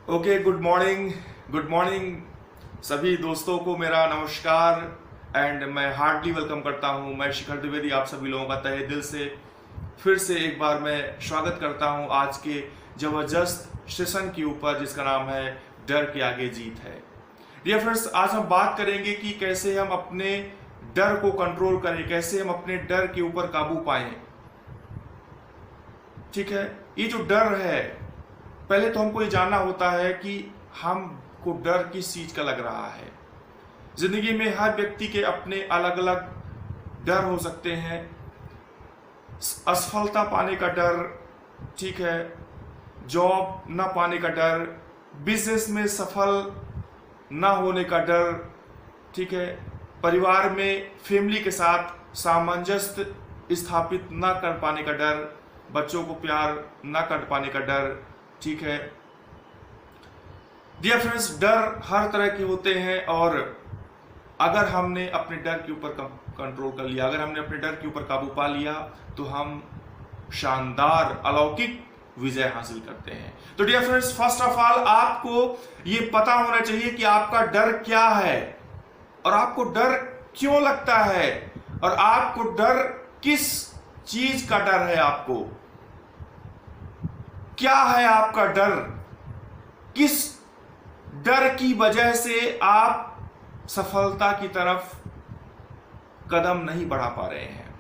Okay, good morning सभी दोस्तों को मेरा नमस्कार एंड मैं हार्डली वेलकम करता हूं। मैं शिखर द्विवेदी आप सभी लोगों का तहे दिल से फिर से एक बार मैं स्वागत करता हूं आज के जबरदस्त सेशन के ऊपर जिसका नाम है डर के आगे जीत है। डियर फ्रेंड्स, आज हम बात करेंगे कि कैसे हम अपने डर को कंट्रोल करें, कैसे हम अपने डर के ऊपर काबू पाएं। ठीक है, ये जो डर है, पहले तो हमको ये जानना होता है कि हमको डर किस चीज का लग रहा है। जिंदगी में हर व्यक्ति के अपने अलग अलग डर हो सकते हैं। असफलता पाने का डर, ठीक है, जॉब ना पाने का डर, बिजनेस में सफल ना होने का डर, ठीक है, परिवार में फैमिली के साथ सामंजस्य स्थापित ना कर पाने का डर, बच्चों को प्यार ना कर पाने का डर, ठीक है। डियर फ्रेंड्स, डर हर तरह के होते हैं और अगर हमने अपने डर के ऊपर कंट्रोल कर लिया, अगर हमने अपने डर के ऊपर काबू पा लिया तो हम शानदार अलौकिक विजय हासिल करते हैं। तो dear friends, first of all आपको ये पता होना चाहिए कि आपका डर क्या है और आपको डर क्यों लगता है और आपको डर किस चीज का डर है। आपको क्या है आपका डर, किस डर की वजह से आप सफलता की तरफ कदम नहीं बढ़ा पा रहे हैं,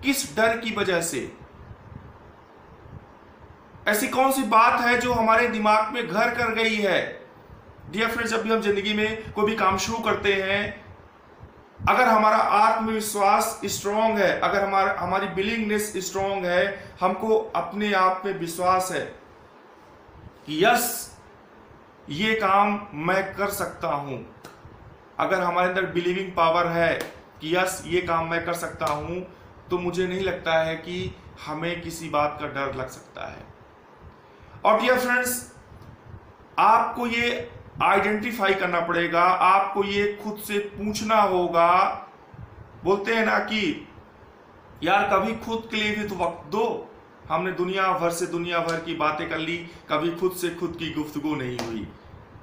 किस डर की वजह से। ऐसी कौन सी बात है जो हमारे दिमाग में घर कर गई है। डियर फ्रेंड्स, जब भी हम जिंदगी में कोई भी काम शुरू करते हैं, अगर हमारा आत्मविश्वास स्ट्रांग है, अगर हमारी बिलीवनेस स्ट्रांग है, हमको अपने आप में विश्वास है कि यस ये काम मैं कर सकता हूं, अगर हमारे अंदर बिलीविंग पावर है कि यस ये काम मैं कर सकता हूं, तो मुझे नहीं लगता है कि हमें किसी बात का डर लग सकता है। और डियर फ्रेंड्स, आपको ये आइडेंटिफाई करना पड़ेगा, आपको ये खुद से पूछना होगा। बोलते हैं ना कि यार कभी खुद के लिए भी तो वक्त दो। हमने दुनिया भर की बातें कर ली, कभी खुद से खुद की गुफ्तगू नहीं हुई।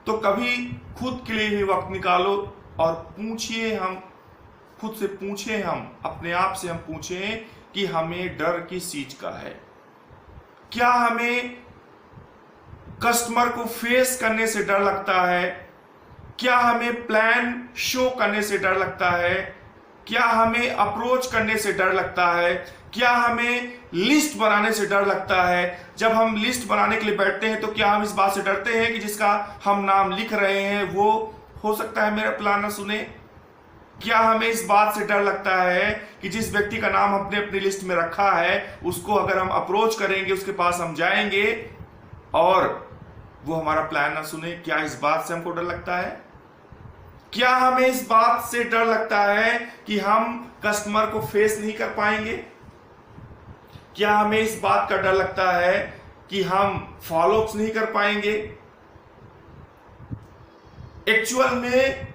तो कभी खुद के लिए भी वक्त निकालो और पूछिए, हम खुद से पूछें, हम अपने आप से हम पूछें कि हमें डर किस चीज का है। क्या हमें कस्टमर को फेस करने से डर लगता है? क्या हमें प्लान शो करने से डर लगता है? क्या हमें अप्रोच करने से डर लगता है? क्या हमें लिस्ट बनाने से डर लगता है? जब हम लिस्ट बनाने के लिए बैठते हैं तो क्या हम इस बात से डरते हैं कि जिसका हम नाम लिख रहे हैं वो हो सकता है मेरा प्लान ना सुने? क्या हमें इस बात से डर लगता है कि जिस व्यक्ति का नाम हमने अपनी लिस्ट में रखा है उसको अगर हम अप्रोच करेंगे, उसके पास हम जाएंगे और वो हमारा प्लान ना सुने? क्या इस बात से हमको डर लगता है? क्या हमें इस बात से डर लगता है कि हम कस्टमर को फेस नहीं कर पाएंगे? क्या हमें इस बात का डर लगता है कि हम फॉलोअप्स नहीं कर पाएंगे? एक्चुअल में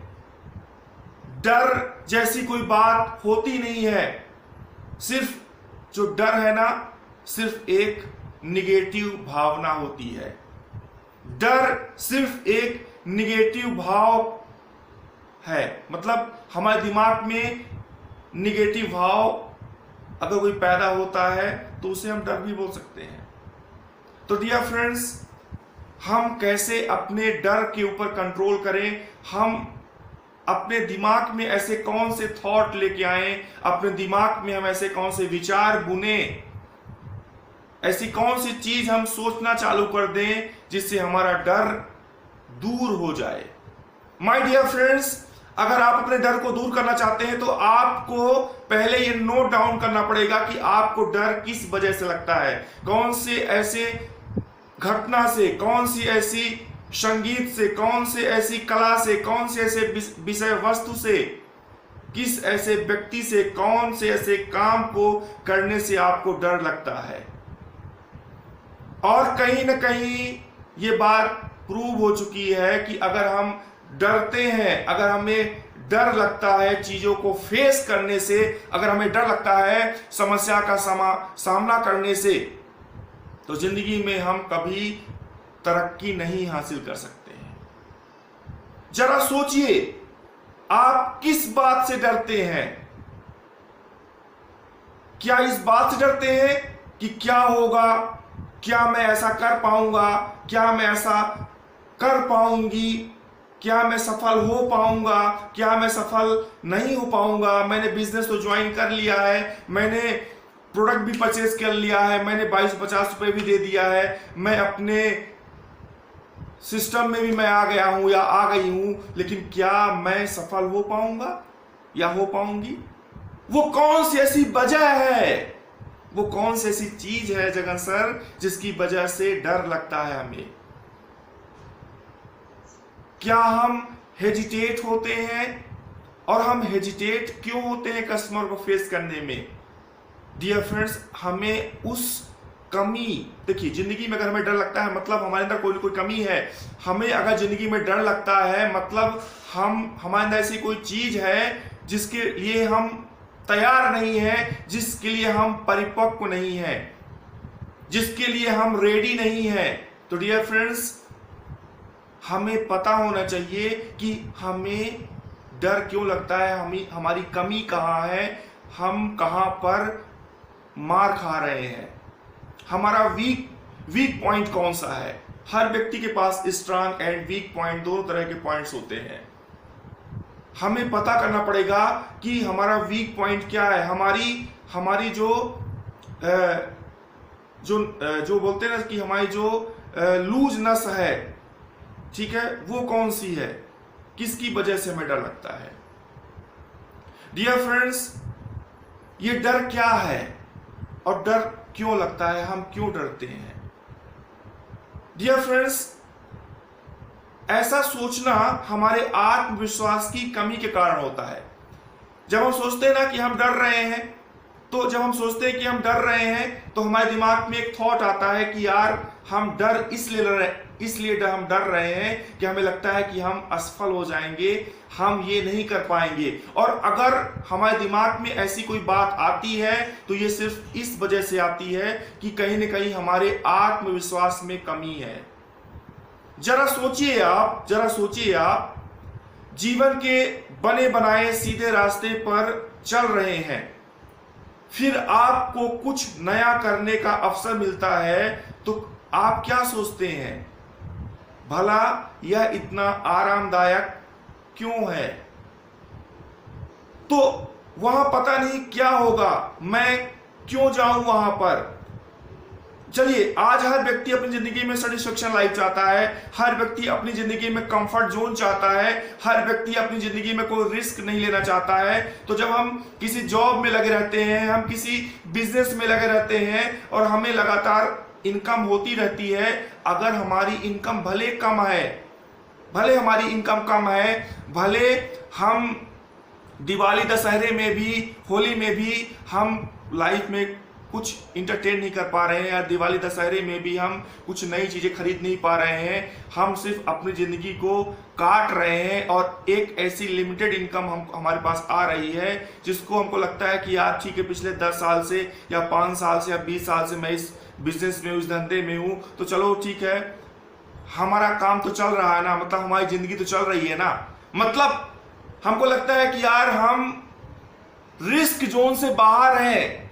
डर जैसी कोई बात होती नहीं है। सिर्फ जो डर है ना, सिर्फ एक निगेटिव भावना होती है। डर सिर्फ एक निगेटिव भाव है, मतलब हमारे दिमाग में निगेटिव भाव अगर कोई पैदा होता है तो उसे हम डर भी बोल सकते हैं। तो डियर फ्रेंड्स, हम कैसे अपने डर के ऊपर कंट्रोल करें? हम अपने दिमाग में ऐसे कौन से थॉट लेके आए, अपने दिमाग में हम ऐसे कौन से विचार बुने, ऐसी कौन सी चीज हम सोचना चालू कर दें जिससे हमारा डर दूर हो जाए। माय डियर फ्रेंड्स, अगर आप अपने डर को दूर करना चाहते हैं तो आपको पहले ये नोट डाउन करना पड़ेगा कि आपको डर किस वजह से लगता है। कौन से ऐसे घटना से, कौन सी ऐसी संगीत से, कौन से ऐसी कला से, कौन से ऐसे विषय वस्तु से, किस ऐसे व्यक्ति से, कौन से ऐसे काम को करने से आपको डर लगता है। और कहीं ना कहीं ये बात प्रूव हो चुकी है कि अगर हम डरते हैं, अगर हमें डर लगता है चीजों को फेस करने से, अगर हमें डर लगता है समस्या का सामना करने से, तो जिंदगी में हम कभी तरक्की नहीं हासिल कर सकते हैं। जरा सोचिए, आप किस बात से डरते हैं? क्या इस बात से डरते हैं कि क्या होगा, क्या मैं ऐसा कर पाऊंगा, क्या मैं ऐसा कर पाऊंगी, क्या मैं सफल हो पाऊंगा, क्या मैं सफल नहीं हो पाऊंगा? मैंने बिजनेस तो ज्वाइन कर लिया है, मैंने प्रोडक्ट भी परचेज कर लिया है, मैंने 2250 रुपए भी दे दिया है, मैं अपने सिस्टम में भी मैं आ गया हूं या आ गई हूं, लेकिन क्या मैं सफल हो पाऊंगा या हो पाऊंगी? वो कौन सी ऐसी वजह है, वो कौन सी ऐसी चीज है जगन सर जिसकी वजह से डर लगता है हमें? क्या हम हेजिटेट होते हैं? और हम हेजिटेट क्यों होते हैं कस्टमर को फेस करने में? डियर फ्रेंड्स, हमें उस कमी, देखिए जिंदगी में अगर हमें डर लगता है मतलब हमारे अंदर कोई कोई कमी है। हमें अगर जिंदगी में डर लगता है मतलब हमारे अंदर ऐसी कोई चीज है जिसके लिए हम तैयार नहीं है, जिसके लिए हम परिपक्व नहीं है, जिसके लिए हम रेडी नहीं है। तो डियर फ्रेंड्स, हमें पता होना चाहिए कि हमें डर क्यों लगता है, हमारी कमी कहाँ है, हम कहाँ पर मार खा रहे हैं, हमारा वीक पॉइंट कौन सा है। हर व्यक्ति के पास स्ट्रांग एंड वीक पॉइंट दोनों तरह के पॉइंट्स होते हैं। हमें पता करना पड़ेगा कि हमारा वीक पॉइंट क्या है, हमारी जो बोलते हैं ना कि हमारी जो लूज नस है, ठीक है, वो कौन सी है, किसकी वजह से हमें डर लगता है। डियर फ्रेंड्स, ये डर क्या है और डर क्यों लगता है, हम क्यों डरते हैं? डियर फ्रेंड्स, ऐसा सोचना हमारे आत्मविश्वास की कमी के कारण होता है। जब हम सोचते हैं ना कि हम डर रहे हैं, तो जब हम सोचते हैं कि हम डर रहे हैं तो हमारे दिमाग में एक थॉट आता है कि यार हम डर इसलिए हम डर रहे हैं कि हमें लगता है कि हम असफल हो जाएंगे, हम ये नहीं कर पाएंगे। और अगर हमारे दिमाग में ऐसी कोई बात आती है तो ये सिर्फ इस वजह से आती है कि कहीं ना कहीं हमारे आत्मविश्वास में कमी है। जरा सोचिए आप जीवन के बने बनाए सीधे रास्ते पर चल रहे हैं, फिर आपको कुछ नया करने का अवसर मिलता है तो आप क्या सोचते हैं, भला यह इतना आरामदायक क्यों है? तो वहां पता नहीं क्या होगा, मैं क्यों जाऊं वहां पर? चलिए, आज हर व्यक्ति अपनी जिंदगी में सेटिस्फेक्शन लाइफ चाहता है, हर व्यक्ति अपनी जिंदगी में कंफर्ट जोन चाहता है, हर व्यक्ति अपनी जिंदगी में कोई रिस्क नहीं लेना चाहता है। तो जब हम किसी जॉब में लगे रहते हैं, हम किसी बिजनेस में लगे रहते हैं और हमें लगातार इनकम होती रहती है, अगर हमारी इनकम भले हमारी इनकम कम है, भले हम दिवाली दशहरे में भी, होली में भी हम लाइफ में कुछ इंटरटेन नहीं कर पा रहे हैं, या दिवाली दशहरे में भी हम कुछ नई चीजें खरीद नहीं पा रहे हैं, हम सिर्फ अपनी जिंदगी को काट रहे हैं और एक ऐसी लिमिटेड इनकम हमारे पास आ रही है जिसको हमको लगता है कि यार ठीक है, पिछले 10 साल से या 5 साल से या 20 साल से मैं इस बिजनेस में, उस धंधे में हूं, तो चलो ठीक है, हमारा काम तो चल रहा है ना, मतलब हमारी जिंदगी तो चल रही है ना। मतलब हमको लगता है कि यार हम रिस्क जोन से बाहर हैं,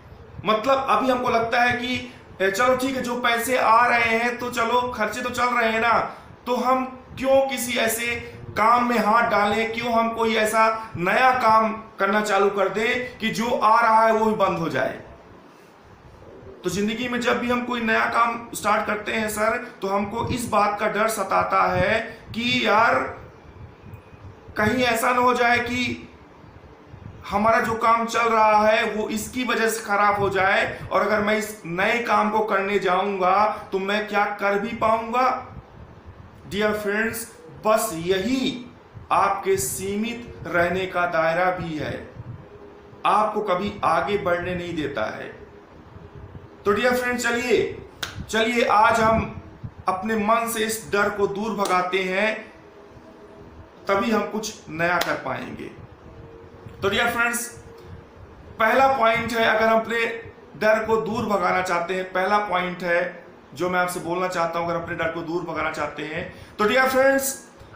मतलब अभी हमको लगता है कि चलो ठीक है, जो पैसे आ रहे हैं तो चलो खर्चे तो चल रहे हैं ना, तो हम क्यों किसी ऐसे काम में हाथ डालें, क्यों हम कोई ऐसा नया काम करना चालू कर दें कि जो आ रहा है वो भी बंद हो जाए। तो जिंदगी में जब भी हम कोई नया काम स्टार्ट करते हैं सर, तो हमको इस बात का डर सताता है कि यार कहीं ऐसा ना हो जाए कि हमारा जो काम चल रहा है वो इसकी वजह से खराब हो जाए, और अगर मैं इस नए काम को करने जाऊंगा तो मैं क्या कर भी पाऊंगा। डियर फ्रेंड्स, बस यही आपके सीमित रहने का दायरा भी है, आपको कभी आगे बढ़ने नहीं देता है। तो डियर फ्रेंड्स, चलिए आज हम अपने मन से इस डर को दूर भगाते हैं, तभी हम कुछ नया कर पाएंगे। तो डियर फ्रेंड्स, पहला पॉइंट है, अगर हम अपने डर को दूर भगाना चाहते हैं, पहला पॉइंट है जो मैं आपसे बोलना चाहता हूं अगर अपने डर को दूर भगाना चाहते हैं। तो डियर फ्रेंड्स,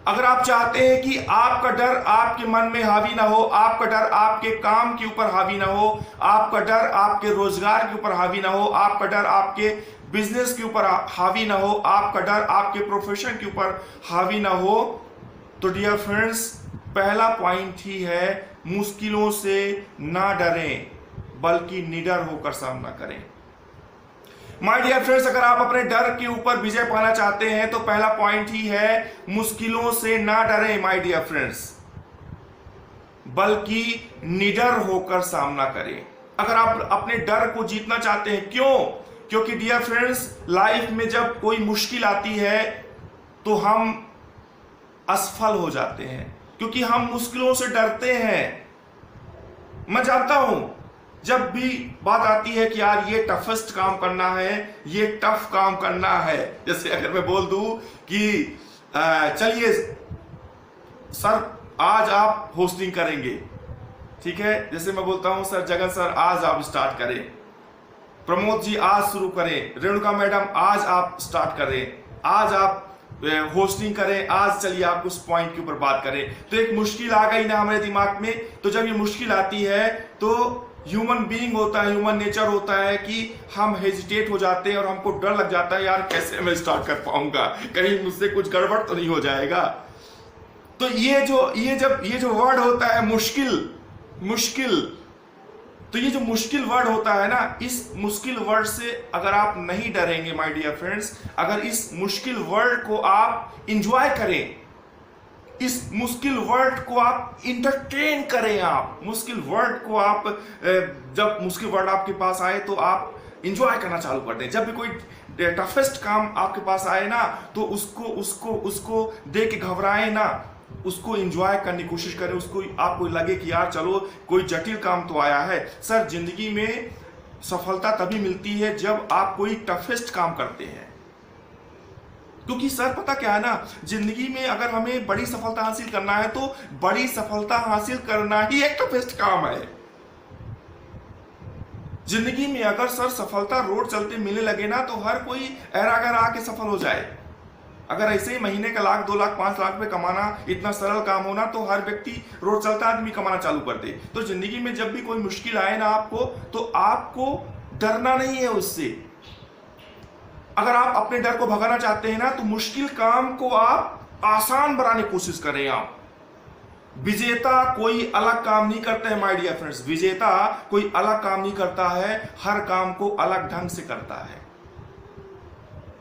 अगर आप चाहते हैं कि आपका डर आपके मन में हावी ना हो, आपका डर आपके काम के ऊपर हावी ना हो, आपका डर आपके रोजगार के ऊपर हावी ना हो, आपका डर आपके बिजनेस के ऊपर हावी ना हो, आपका डर आपके प्रोफेशन के ऊपर हावी ना हो, तो डियर फ्रेंड्स, पहला पॉइंट ही है मुश्किलों से ना डरें बल्कि निडर होकर सामना करें। माय डियर फ्रेंड्स, अगर आप अपने डर के ऊपर विजय पाना चाहते हैं तो पहला पॉइंट ही है मुश्किलों से ना डरें माय डियर फ्रेंड्स, बल्कि निडर होकर सामना करें। अगर आप अपने डर को जीतना चाहते हैं, क्यों? क्योंकि डियर फ्रेंड्स, लाइफ में जब कोई मुश्किल आती है तो हम असफल हो जाते हैं, क्योंकि हम मुश्किलों से डरते हैं। मैं जानता हूं जब भी बात आती है कि यार ये टफेस्ट काम करना है, ये टफ काम करना है, जैसे अगर मैं बोल दूं कि चलिए सर आज आप होस्टिंग करेंगे, ठीक है, जैसे मैं बोलता हूं सर जगन सर आज आप स्टार्ट करें, प्रमोद जी आज शुरू करें, रेणुका मैडम आज आप स्टार्ट करें, आज आप होस्टिंग करें, आज चलिए आप उस पॉइंट के ऊपर बात करें। तो एक मुश्किल आ गई ना हमारे दिमाग में, तो जब ये मुश्किल आती है तो ह्यूमन बीइंग होता है, ह्यूमन नेचर होता है कि हम हेजिटेट हो जाते हैं और हमको डर लग जाता है, यार कैसे मैं स्टार्ट कर पाऊंगा, कहीं मुझसे कुछ गड़बड़ तो नहीं हो जाएगा। तो ये जो वर्ड होता है मुश्किल, तो ये जो मुश्किल वर्ड होता है ना, इस मुश्किल वर्ड से अगर आप नहीं डरेंगे माय डियर फ्रेंड्स, अगर इस मुश्किल वर्ड को आप इंजॉय करें, इस मुश्किल वर्ड को आप इंटरटेन करें, आप मुश्किल वर्ड को आप जब मुश्किल वर्ड आपके पास आए तो आप इंजॉय करना चालू कर दें। जब भी कोई टफेस्ट काम आपके पास आए ना तो उसको देख के घबराए ना, उसको एंजॉय करने की कोशिश करें। उसको आपको लगे कि यार चलो कोई जटिल काम तो आया है। सर जिंदगी में सफलता तभी मिलती है जब आप कोई टफेस्ट काम करते हैं, क्योंकि सर पता क्या है ना, जिंदगी में अगर हमें बड़ी सफलता हासिल करना है तो बड़ी सफलता हासिल करना ही एक टफेस्ट काम है। जिंदगी में अगर सर सफलता रोड चलते मिलने लगे ना तो हर कोई ऐरा गैरा आके सफल हो जाए। अगर ऐसे ही महीने का 1 लाख 2 लाख 5 लाख रुपए कमाना इतना सरल काम होना तो हर व्यक्ति रोड चलता आदमी कमाना चालू कर दे। तो जिंदगी में जब भी कोई मुश्किल आए ना आपको, तो आपको डरना नहीं है उससे। अगर आप अपने डर को भगाना चाहते हैं ना तो मुश्किल काम को आप आसान बनाने की कोशिश करें। आप विजेता कोई अलग काम नहीं करते हैं माय डियर फ्रेंड्स, विजेता कोई अलग काम नहीं करता है, हर काम को अलग ढंग से करता है।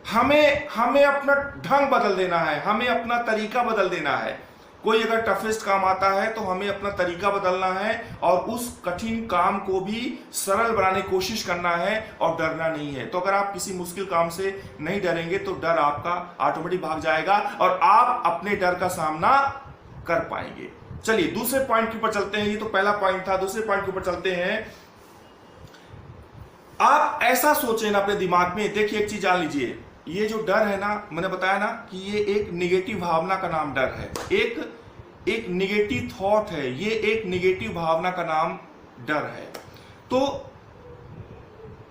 हमें अपना ढंग बदल देना है, हमें अपना तरीका बदल देना है। कोई अगर टफेस्ट काम आता है तो हमें अपना तरीका बदलना है और उस कठिन काम को भी सरल बनाने की कोशिश करना है और डरना नहीं है। तो अगर आप किसी मुश्किल काम से नहीं डरेंगे तो डर आपका ऑटोमेटिक भाग जाएगा और आप अपने डर का सामना कर पाएंगे। चलिए दूसरे पॉइंट के ऊपर चलते हैं। ये तो पहला पॉइंट था, दूसरे पॉइंट के ऊपर चलते हैं। आप ऐसा सोचें ना अपने दिमाग में, देखिए एक चीज जान लीजिए, ये जो डर है ना, मैंने बताया ना कि ये एक निगेटिव भावना का नाम डर है, एक निगेटिव थॉट है, ये एक निगेटिव भावना का नाम डर है। तो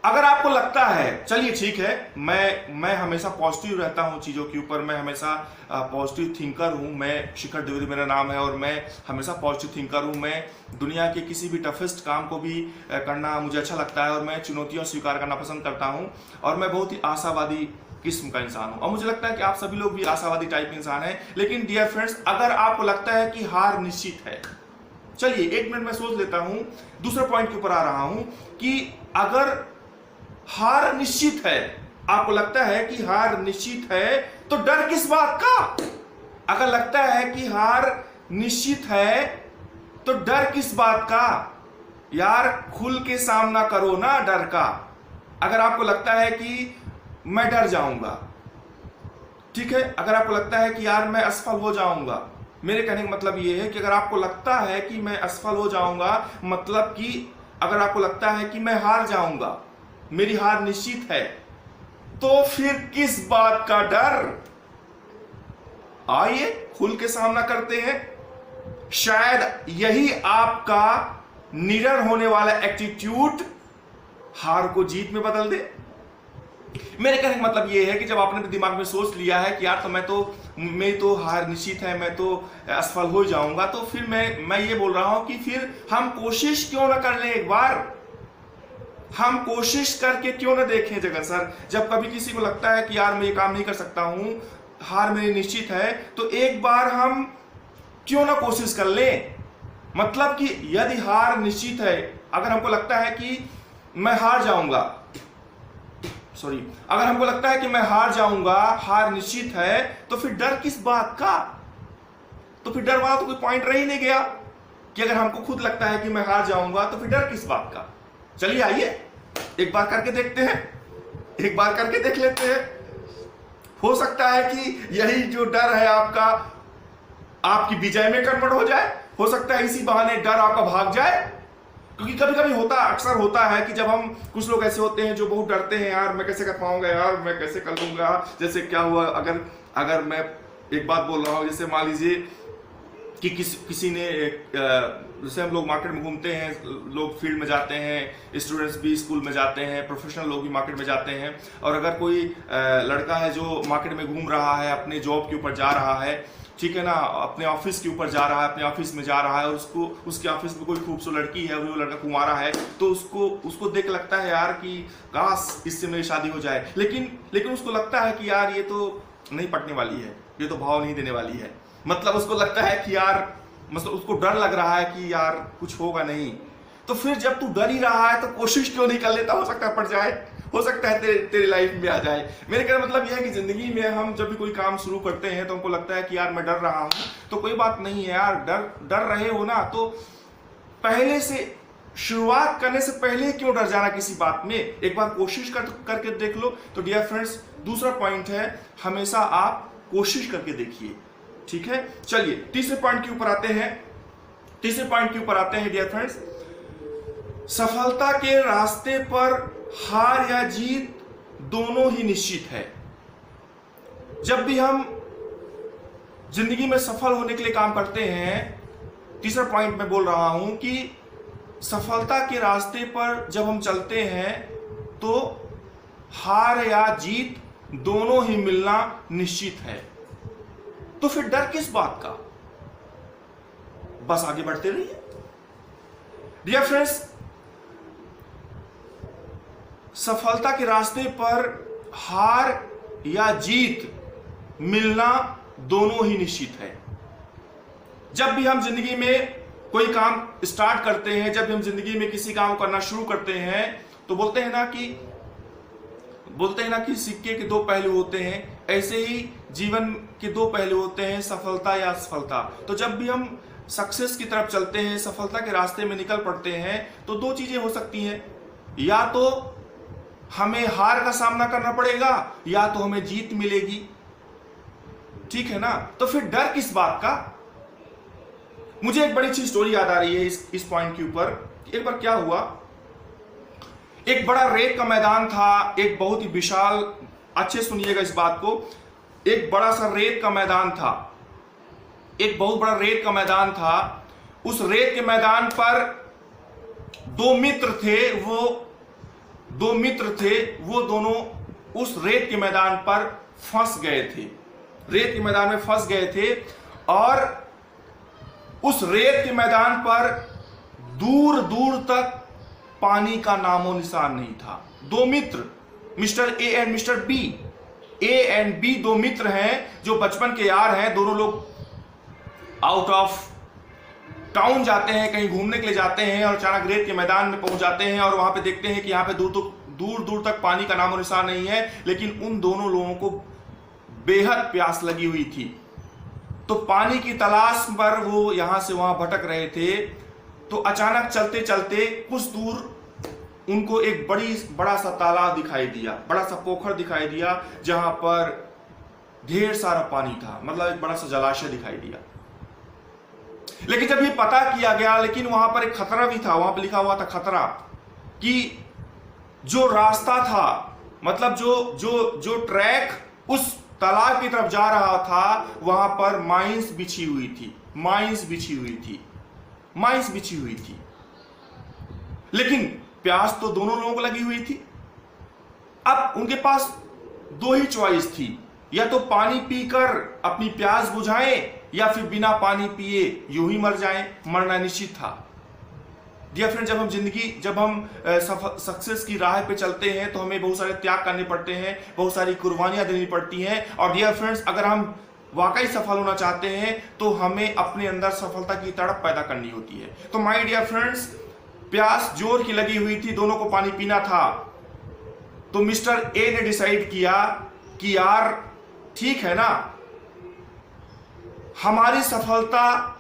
अगर आपको लगता है, चलिए ठीक है, मैं हमेशा पॉजिटिव रहता हूं चीजों के ऊपर, मैं हमेशा पॉजिटिव थिंकर हूं, मैं शिखर द्विवेदी मेरा नाम है और मैं हमेशा पॉजिटिव थिंकर हूं। मैं दुनिया के किसी भी टफेस्ट काम को भी करना मुझे अच्छा लगता है और मैं चुनौतियों स्वीकार करना पसंद करता हूं और मैं बहुत ही आशावादी किस्म का इंसान हूं और मुझे लगता है कि आप सभी लोग भी आशावादी टाइप इंसान हैं। लेकिन डियर फ्रेंड्स, अगर आपको लगता है कि हार निश्चित है, चलिए 1 मिनट में सोच लेता हूं, दूसरे पॉइंट के ऊपर आ रहा हूं कि अगर हार निश्चित है, आपको लगता है कि हार निश्चित है, तो डर किस बात का? अगर लगता है कि हार निश्चित है तो डर किस बात का? यार खुल के सामना करो ना डर का। अगर आपको लगता है कि मैं डर जाऊंगा, ठीक है, अगर आपको लगता है कि यार मैं असफल हो जाऊंगा, मेरे कहने का मतलब ये है कि अगर आपको लगता है कि मैं असफल हो जाऊंगा, मतलब कि अगर आपको लगता है कि मैं हार जाऊंगा, मेरी हार निश्चित है, तो फिर किस बात का डर? आइए खुल के सामना करते हैं। शायद यही आपका निडर होने वाला एटीट्यूड हार को जीत में बदल दे। मेरे कहने का मतलब ये है कि जब आपने दिमाग में सोच लिया है कि यार तो मैं तो हार निश्चित है, मैं तो असफल हो जाऊंगा, तो फिर मैं ये बोल रहा हूं कि फिर हम कोशिश क्यों ना कर लें एक बार। हम कोशिश करके क्यों ना देखें जगन सर। जब कभी किसी को लगता है कि यार मैं ये काम नहीं कर सकता हूं, हार मेरी निश्चित है, तो एक बार हम क्यों ना कोशिश कर लें। मतलब कि यदि हार निश्चित है, अगर हमको लगता है कि मैं हार जाऊंगा, अगर हमको लगता है कि मैं हार जाऊंगा, हार निश्चित है, तो फिर डर किस बात का। तो फिर डर वाला तो कोई पॉइंट रह ही नहीं गया कि अगर हमको खुद लगता है कि मैं हार जाऊंगा तो फिर डर किस बात का। चलिए आइए एक बार करके देखते हैं, एक बार करके देख लेते हैं। हो सकता है कि यही जो डर है आपका, आपकी विजय में कन्वर्ट हो जाए। हो सकता है इसी बहाने डर आपका भाग जाए। क्योंकि कभी कभी होता, अक्सर होता है कि जब हम, कुछ लोग ऐसे होते हैं जो बहुत डरते हैं, यार मैं कैसे कर पाऊंगा, यार मैं कैसे कर लूंगा। जैसे क्या हुआ, अगर मैं एक बात बोल रहा हूं, जैसे मान लीजिए कि किसी ने, जैसे हम लोग मार्केट में घूमते हैं, लोग फील्ड में जाते हैं, स्टूडेंट्स भी स्कूल में जाते हैं, प्रोफेशनल लोग भी मार्केट में जाते हैं। और अगर कोई लड़का है जो मार्केट में घूम रहा है, अपने जॉब के ऊपर जा रहा है, ठीक है ना, अपने ऑफिस के ऊपर जा रहा है, अपने ऑफिस में जा रहा है, और उसके ऑफिस में कोई खूबसूरत लड़की है, वो लड़का कुंवारा है, तो उसको देख लगता है यार कि काश इससे मेरी शादी हो जाए। लेकिन उसको लगता है कि यार ये तो नहीं पटने वाली है, ये तो भाव नहीं देने वाली है। मतलब उसको लगता है कि यार, मतलब उसको डर लग रहा है कि यार कुछ होगा नहीं। तो फिर जब तू डर ही रहा है तो कोशिश क्यों नहीं कर लेता। हो सकता है पड़ जाए, हो सकता है तेरी लाइफ में आ जाए। मेरे कहने का मतलब यह है कि जिंदगी में हम जब भी कोई काम शुरू करते हैं तो हमको लगता है कि यार मैं डर रहा हूं, तो कोई बात नहीं है यार, डर रहे हो ना, तो पहले से शुरुआत करने से पहले क्यों डर जाना किसी बात में। एक बार कोशिश करके देख लो। तो डियर फ्रेंड्स, दूसरा पॉइंट है, हमेशा आप कोशिश करके देखिए। ठीक है, चलिए तीसरे पॉइंट के ऊपर आते हैं। डियर फ्रेंड्स, सफलता के रास्ते पर हार या जीत दोनों ही निश्चित है। जब भी हम जिंदगी में सफल होने के लिए काम करते हैं, तीसरा पॉइंट मैं बोल रहा हूं कि सफलता के रास्ते पर जब हम चलते हैं तो हार या जीत दोनों ही मिलना निश्चित है। तो फिर डर किस बात का, बस आगे बढ़ते रहिए। डियर फ्रेंड्स, सफलता के रास्ते पर हार या जीत मिलना दोनों ही निश्चित है। जब भी हम जिंदगी में कोई काम स्टार्ट करते हैं, जब भी हम जिंदगी में किसी काम करना शुरू करते हैं, तो बोलते हैं ना कि सिक्के के दो पहलू होते हैं। ऐसे ही जीवन के दो पहलू होते हैं, सफलता या असफलता। तो जब भी हम सक्सेस की तरफ चलते हैं, सफलता के रास्ते में निकल पड़ते हैं, तो दो चीजें हो सकती हैं, या तो हमें हार का सामना करना पड़ेगा या तो हमें जीत मिलेगी। ठीक है ना, तो फिर डर किस बात का। मुझे एक बड़ी अच्छी स्टोरी याद आ रही है इस पॉइंट के ऊपर। एक बार क्या हुआ, एक बड़ा रेत का मैदान था, एक बहुत ही विशाल, अच्छे सुनिएगा इस बात को, एक बड़ा सा रेत का मैदान था, एक बहुत बड़ा रेत का मैदान था। उस रेत के मैदान पर दो मित्र थे, वो दोनों उस रेत के मैदान पर फंस गए थे, रेत के मैदान में फंस गए थे। और उस रेत के मैदान पर दूर दूर तक पानी का नामो निशान नहीं था। दो मित्र, mister A and mister B, A and B दो मित्र हैं जो बचपन के यार हैं। दोनों लोग आउट ऑफ टाउन जाते हैं, कहीं घूमने के लिए जाते हैं, और अचानक रेत के मैदान में पहुंच जाते हैं और वहां पे देखते हैं कि यहाँ पे दूर दूर तक पानी का नामो निशान नहीं है। लेकिन उन दोनों लोगों को बेहद प्यास लगी हुई थी, तो पानी की तलाश पर वो यहां से वहां भटक रहे थे। तो अचानक चलते चलते कुछ दूर उनको एक बड़ा सा तालाब दिखाई दिया, बड़ा सा पोखर दिखाई दिया, जहां पर ढेर सारा पानी था, मतलब एक बड़ा सा जलाशय दिखाई दिया। लेकिन जब ये पता किया गया, लेकिन वहां पर एक खतरा भी था, वहां पर लिखा हुआ था खतरा, कि जो रास्ता था, मतलब जो ट्रैक उस तालाब की तरफ जा रहा था, वहां पर माइंस बिछी हुई थी। लेकिन प्यास तो दोनों लोगों को लगी हुई थी। अब उनके पास दो ही चॉइस थी, या तो पानी पीकर अपनी प्यास बुझाएं या फिर बिना पानी पिए यूं ही मर जाएं। मरना निश्चित था। डियर फ्रेंड, जब हम सक्सेस की राह पे चलते हैं तो हमें बहुत सारे त्याग करने पड़ते हैं, बहुत सारी कुर्बानियां देनी पड़ती हैं। और डियर फ्रेंड्स, अगर हम वाकई सफल होना चाहते हैं तो हमें अपने अंदर सफलता की तड़प पैदा करनी होती है। तो माय डियर फ्रेंड्स, प्यास जोर की लगी हुई थी, दोनों को पानी पीना था। तो मिस्टर ए ने डिसाइड किया कि यार ठीक है ना, हमारी सफलता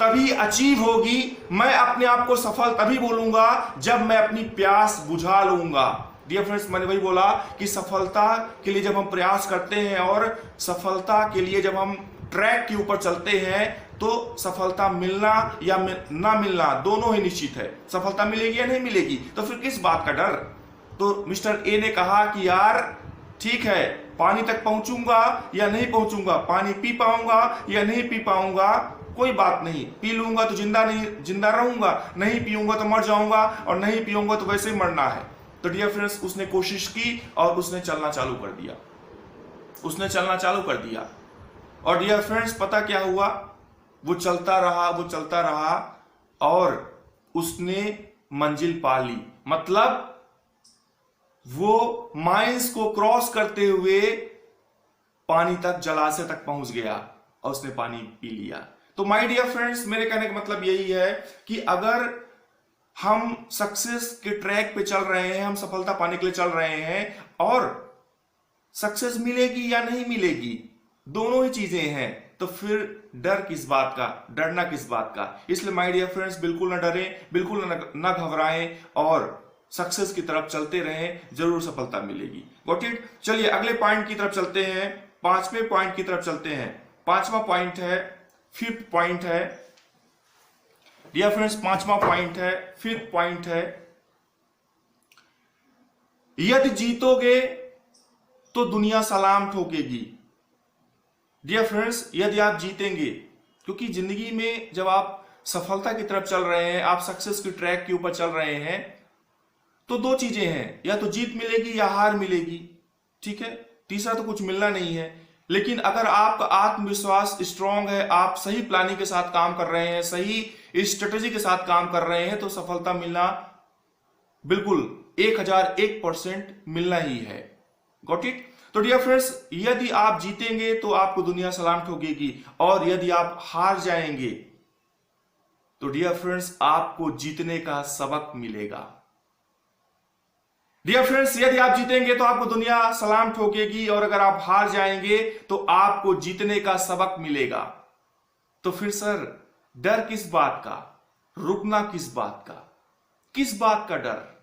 तभी अचीव होगी, मैं अपने आप को सफल तभी बोलूंगा जब मैं अपनी प्यास बुझा लूंगा। डियर फ्रेंड्स, मैंने वही बोला कि सफलता के लिए जब हम प्रयास करते हैं और सफलता के लिए जब हम ट्रैक के ऊपर चलते हैं तो सफलता मिलना या ना मिलना दोनों ही निश्चित है। सफलता मिलेगी या नहीं मिलेगी, तो फिर किस बात का डर। तो मिस्टर ए ने कहा कि यार ठीक है, पानी तक पहुंचूंगा या नहीं पहुंचूंगा, पानी पी पाऊंगा या नहीं पी पाऊंगा, कोई बात नहीं, पी लूंगा तो जिंदा रहूंगा, नहीं पीऊंगा तो मर जाऊंगा, और नहीं पीऊंगा तो वैसे ही मरना है। तो डियर फ्रेंड्स, उसने कोशिश की और उसने चलना चालू कर दिया। और डियर फ्रेंड्स, पता क्या हुआ, वो चलता रहा और उसने मंजिल पा ली। मतलब वो माइंस को क्रॉस करते हुए पानी तक, जलाशय तक पहुंच गया और उसने पानी पी लिया। तो माय डियर फ्रेंड्स, मेरे कहने का मतलब यही है कि अगर हम सक्सेस के ट्रैक पे चल रहे हैं, हम सफलता पाने के लिए चल रहे हैं, और सक्सेस मिलेगी या नहीं मिलेगी, दोनों ही चीजें हैं, तो फिर डर किस बात का, डरना किस बात का। इसलिए माय डियर फ्रेंड्स, बिल्कुल ना डरें, बिल्कुल ना घबराएं और सक्सेस की तरफ चलते रहें, जरूर सफलता मिलेगी। Got it. चलिए अगले पॉइंट की तरफ चलते हैं, पांचवें पॉइंट की तरफ चलते हैं। पांचवा पॉइंट है, फिफ्थ पॉइंट है डियर फ्रेंड्स, पांचवा पॉइंट है, फिफ्थ पॉइंट है, यदि जीतोगे तो दुनिया सलाम ठोकेगी। डियर फ्रेंड्स, यदि आप जीतेंगे, क्योंकि जिंदगी में जब आप सफलता की तरफ चल रहे हैं, आप सक्सेस की ट्रैक के ऊपर चल रहे हैं, तो दो चीजें हैं, या तो जीत मिलेगी या हार मिलेगी, ठीक है, तीसरा तो कुछ मिलना नहीं है। लेकिन अगर आपका आत्मविश्वास स्ट्रांग है, आप सही प्लानिंग के साथ काम कर रहे हैं, सही स्ट्रेटेजी के साथ काम कर रहे हैं, तो सफलता मिलना बिल्कुल 1001% मिलना ही है। Got it. तो डियर फ्रेंड्स, यदि आप जीतेंगे तो आपको दुनिया सलाम ठोकेगी, और यदि आप हार जाएंगे तो डियर फ्रेंड्स आपको जीतने का सबक मिलेगा। डियर फ्रेंड्स, यदि आप जीतेंगे तो आपको दुनिया सलाम ठोकेगी, और अगर आप हार जाएंगे तो आपको जीतने का सबक मिलेगा। तो फिर सर डर किस बात का, रुकना किस बात का डर।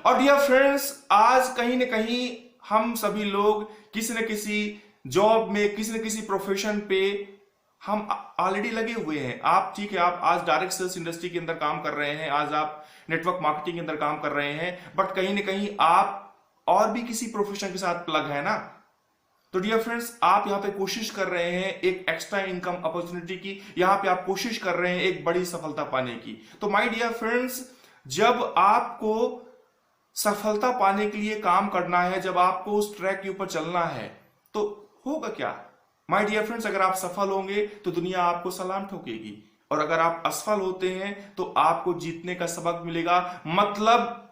और डियर फ्रेंड्स, आज कहीं ना कहीं हम सभी लोग किसी न किसी जॉब में, किसी न किसी प्रोफेशन पे हम ऑलरेडी लगे हुए हैं। आप ठीक है, आप आज डायरेक्ट सेल्स इंडस्ट्री के अंदर काम कर रहे हैं, आज आप नेटवर्क मार्केटिंग के अंदर काम कर रहे हैं, बट कहीं ना कहीं आप और भी किसी प्रोफेशन के साथ प्लग है ना। तो डियर फ्रेंड्स, आप यहां पे कोशिश कर रहे हैं एक एक्स्ट्रा इनकम अपॉर्चुनिटी की, यहां पे आप कोशिश कर रहे हैं एक बड़ी सफलता पाने की। तो माय डियर फ्रेंड्स, जब आपको सफलता पाने के लिए काम करना है, जब आपको उस ट्रैक के ऊपर चलना है, तो होगा क्या माय डियर फ्रेंड्स, अगर आप सफल होंगे तो दुनिया आपको सलाम ठोकेगी, और अगर आप असफल होते हैं तो आपको जीतने का सबक मिलेगा। मतलब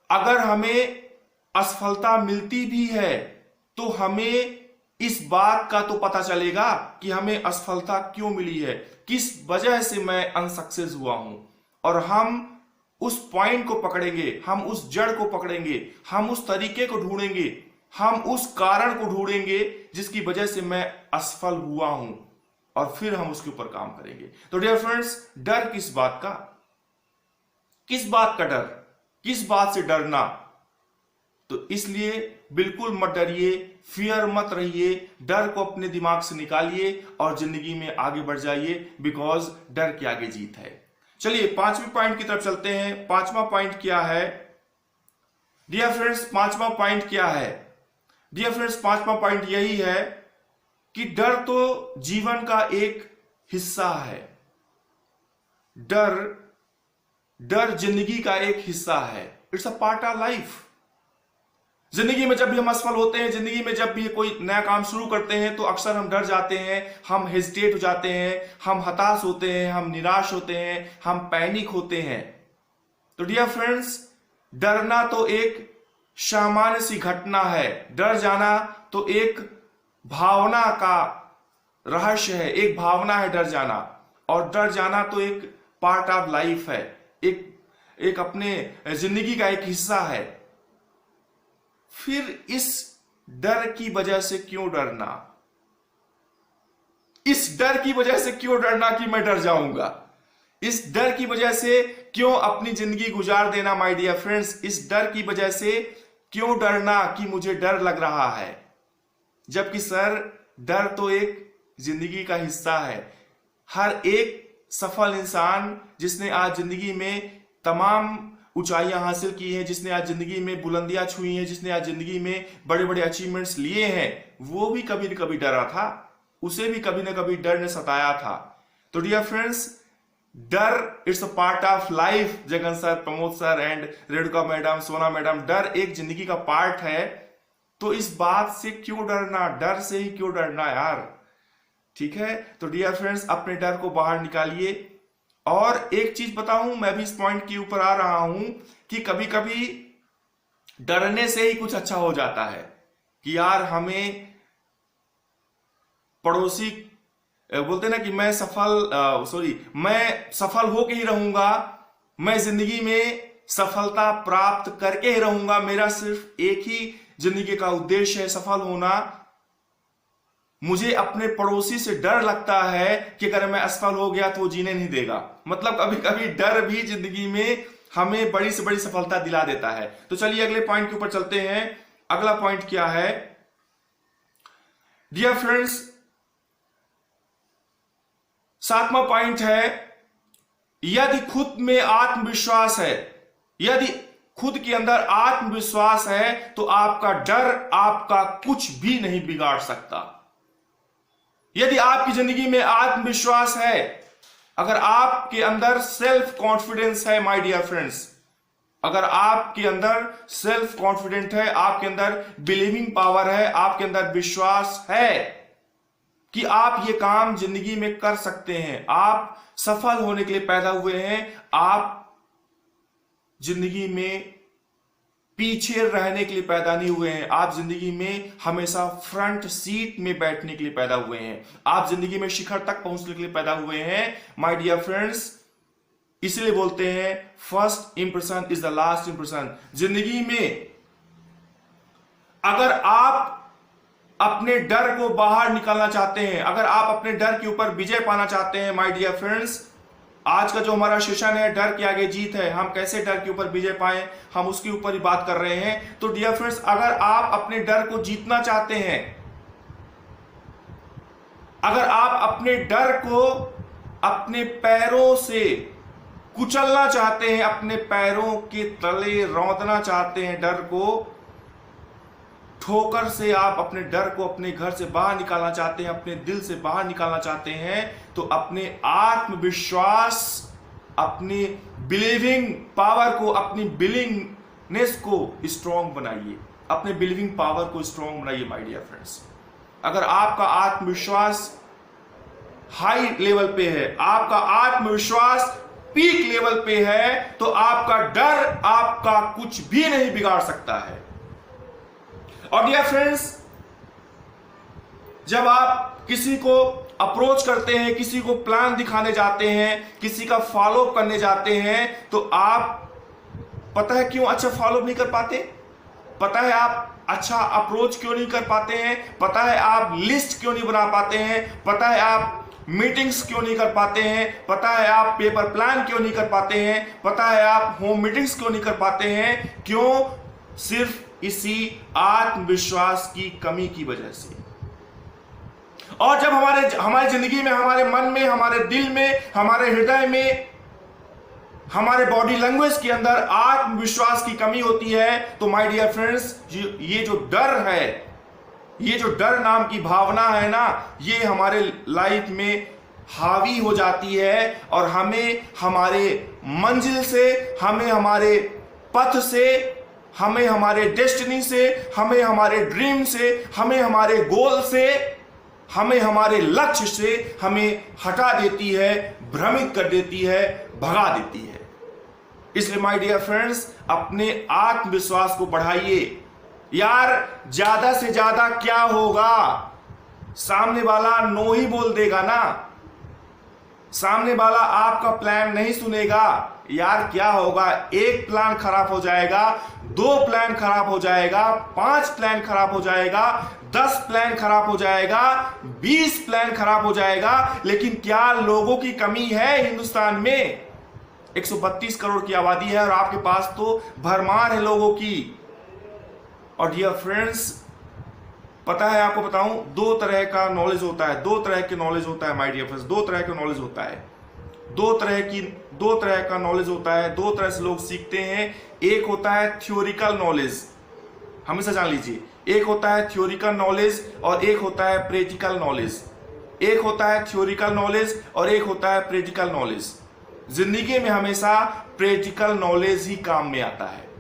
अगर हमें असफलता मिलती भी है तो हमें इस बात का तो पता चलेगा कि हमें असफलता क्यों मिली है, किस वजह से मैं अनसक्सेस हुआ हूं, और हम उस पॉइंट को पकड़ेंगे, हम उस जड़ को पकड़ेंगे, हम उस तरीके को ढूंढेंगे, हम उस कारण को ढूंढेंगे जिसकी वजह से मैं असफल हुआ हूं, और फिर हम उसके ऊपर काम करेंगे। तो डियर फ्रेंड्स, डर किस बात का डर, किस बात से डरना। तो इसलिए बिल्कुल मत डरिए, फियर मत रहिए, डर को अपने दिमाग से निकालिए और जिंदगी में आगे बढ़ जाइए, बिकॉज डर के आगे जीत है। चलिए पांचवें पॉइंट की तरफ चलते हैं। पांचवा पॉइंट क्या है डियर फ्रेंड्स, पांचवा पॉइंट क्या है डियर फ्रेंड्स, पांचवा पॉइंट यही है कि डर तो जीवन का एक हिस्सा है। डर जिंदगी का एक हिस्सा है। It's a part of life. जिंदगी में जब भी हम असफल होते हैं, जिंदगी में जब भी कोई नया काम शुरू करते हैं, तो अक्सर हम डर जाते हैं, हम हेजिटेट हो जाते हैं, हम हताश होते हैं, हम निराश होते हैं, हम पैनिक होते हैं। तो डियर फ्रेंड्स, डरना तो एक सामान्य सी घटना है। डर जाना तो एक भावना का रहस्य है, एक भावना है डर जाना। और डर जाना तो एक पार्ट ऑफ लाइफ है, एक अपने जिंदगी का एक हिस्सा है। फिर इस डर की वजह से क्यों डरना? इस डर की वजह से क्यों डरना कि मैं डर जाऊंगा? इस डर की वजह से क्यों अपनी जिंदगी गुजार देना माय डियर फ्रेंड्स? इस डर की वजह से क्यों डरना कि मुझे डर लग रहा है? जबकि सर, डर तो एक जिंदगी का हिस्सा है। हर एक सफल इंसान जिसने आज जिंदगी में तमाम ऊंचाइयां हासिल की हैं, जिसने आज जिंदगी में बुलंदियां छुई हैं, जिसने आज जिंदगी में बड़े बड़े अचीवमेंट्स लिए हैं, वो भी कभी न कभी डरा था, उसे भी कभी न कभी डर ने सताया था। तो डियर फ्रेंड्स, डर it's a part of life. Jagan sir, Pramod sir and Renuka madam, सोना मैडम, डर एक जिंदगी का पार्ट है। तो इस बात से क्यों डरना? डर से ही क्यों डरना यार? ठीक है, तो डियर फ्रेंड्स, अपने डर को बाहर निकालिए। और एक चीज बताऊं, मैं भी इस पॉइंट के ऊपर आ रहा हूं कि कभी कभी डरने से ही कुछ अच्छा हो जाता है कि यार हमें पड़ोसी बोलते ना कि मैं सफल होके ही रहूंगा, मैं जिंदगी में सफलता प्राप्त करके ही रहूंगा, मेरा सिर्फ एक ही जिंदगी का उद्देश्य है सफल होना। मुझे अपने पड़ोसी से डर लगता है कि अगर मैं असफल हो गया तो वो जीने नहीं देगा। मतलब कभी कभी डर भी जिंदगी में हमें बड़ी से बड़ी सफलता दिला देता है। तो चलिए अगले पॉइंट के ऊपर चलते हैं। अगला पॉइंट क्या है डियर फ्रेंड्स? 7वां पॉइंट है, यदि खुद में आत्मविश्वास है, यदि खुद के अंदर आत्मविश्वास है, तो आपका डर आपका कुछ भी नहीं बिगाड़ सकता। यदि आपकी जिंदगी में आत्मविश्वास है, अगर आपके अंदर सेल्फ कॉन्फिडेंस है माय डियर फ्रेंड्स, अगर आपके अंदर सेल्फ कॉन्फिडेंट है, आपके अंदर बिलीविंग पावर है, आपके अंदर विश्वास है कि आप ये काम जिंदगी में कर सकते हैं, आप सफल होने के लिए पैदा हुए हैं, आप जिंदगी में पीछे रहने के लिए पैदा नहीं हुए हैं, आप जिंदगी में हमेशा फ्रंट सीट में बैठने के लिए पैदा हुए हैं, आप जिंदगी में शिखर तक पहुंचने के लिए पैदा हुए हैं माय डियर फ्रेंड्स। इसलिए बोलते हैं first impression is the last impression. जिंदगी में अगर आप अपने डर को बाहर निकालना चाहते हैं, अगर आप अपने डर के ऊपर विजय पाना चाहते हैं माय डियर फ्रेंड्स, आज का जो हमारा सेशन है डर के आगे जीत है, हम कैसे डर के ऊपर विजय पाएं, हम उसके ऊपर ही बात कर रहे हैं। तो डियर फ्रेंड्स, अगर आप अपने डर को जीतना चाहते हैं, अगर आप अपने डर को अपने पैरों से कुचलना चाहते हैं, अपने पैरों के तले रौंदना चाहते हैं, डर को ठोकर से आप अपने डर को अपने घर से बाहर निकालना चाहते हैं, अपने दिल से बाहर निकालना चाहते हैं, तो अपने आत्मविश्वास, अपनी बिलीविंग पावर को, अपनी बिलीविंगनेस को स्ट्रॉन्ग बनाइए, अपने बिलीविंग पावर को स्ट्रॉन्ग बनाइए माय डियर फ्रेंड्स। अगर आपका आत्मविश्वास हाई लेवल पे है, आपका आत्मविश्वास पीक लेवल पे है, तो आपका डर आपका कुछ भी नहीं बिगाड़ सकता है। और डियर फ्रेंड्स, जब आप किसी को अप्रोच करते हैं, किसी को प्लान दिखाने जाते हैं, किसी का फॉलो करने जाते हैं, तो आप पता है क्यों अच्छा फॉलो नहीं कर पाते? पता है आप अच्छा अप्रोच क्यों नहीं कर पाते हैं? पता है आप लिस्ट क्यों नहीं बना पाते हैं? पता है आप मीटिंग्स क्यों नहीं कर पाते हैं? पता है आप पेपर प्लान क्यों नहीं कर पाते हैं? पता है आप होम मीटिंग्स क्यों नहीं कर पाते हैं? क्यों? सिर्फ इसी आत्मविश्वास की कमी की वजह से। और जब हमारी जिंदगी में, हमारे मन में, हमारे दिल में, हमारे हृदय में, हमारे बॉडी लैंग्वेज के अंदर आत्मविश्वास की कमी होती है, तो माय डियर फ्रेंड्स, ये जो डर है, ये जो डर नाम की भावना है ना, ये हमारे लाइफ में हावी हो जाती है और हमें हमारे मंजिल से, हमें हमारे पथ से हमें हमारे डेस्टिनी से, हमें हमारे ड्रीम से, हमें हमारे गोल से, हमें हमारे लक्ष्य से हमें हटा देती है, भ्रमित कर देती है, भगा देती है। इसलिए माय डियर फ्रेंड्स, अपने आत्मविश्वास को बढ़ाइए। यार ज्यादा से ज्यादा क्या होगा, सामने वाला नो ही बोल देगा ना, सामने वाला आपका प्लान नहीं सुनेगा। यार क्या होगा, एक प्लान खराब हो जाएगा, 2 प्लान खराब हो जाएगा, 5 प्लान खराब हो जाएगा, 10 प्लान खराब हो जाएगा, 20 प्लान खराब हो जाएगा। लेकिन क्या लोगों की कमी है हिंदुस्तान में? 132 करोड़ की आबादी है और आपके पास तो भरमार है लोगों की। और डियर फ्रेंड्स, पता है आपको बताऊं, 2 तरह का नॉलेज होता है, 2 तरह के नॉलेज होता है माय डियर फ्रेंड्स, 2 तरह का नॉलेज होता है, 2 तरह का नॉलेज होता है, 2 तरह से लोग सीखते हैं। एक होता है थ्योरिकल नॉलेज, हमेशा जान लीजिए, एक होता है थ्योरिकल नॉलेज और एक होता है प्रैक्टिकल नॉलेज। एक होता है थ्योरिकल नॉलेज और एक होता है प्रैक्टिकल नॉलेज। जिंदगी में हमेशा प्रैक्टिकल नॉलेज ही काम में आता है।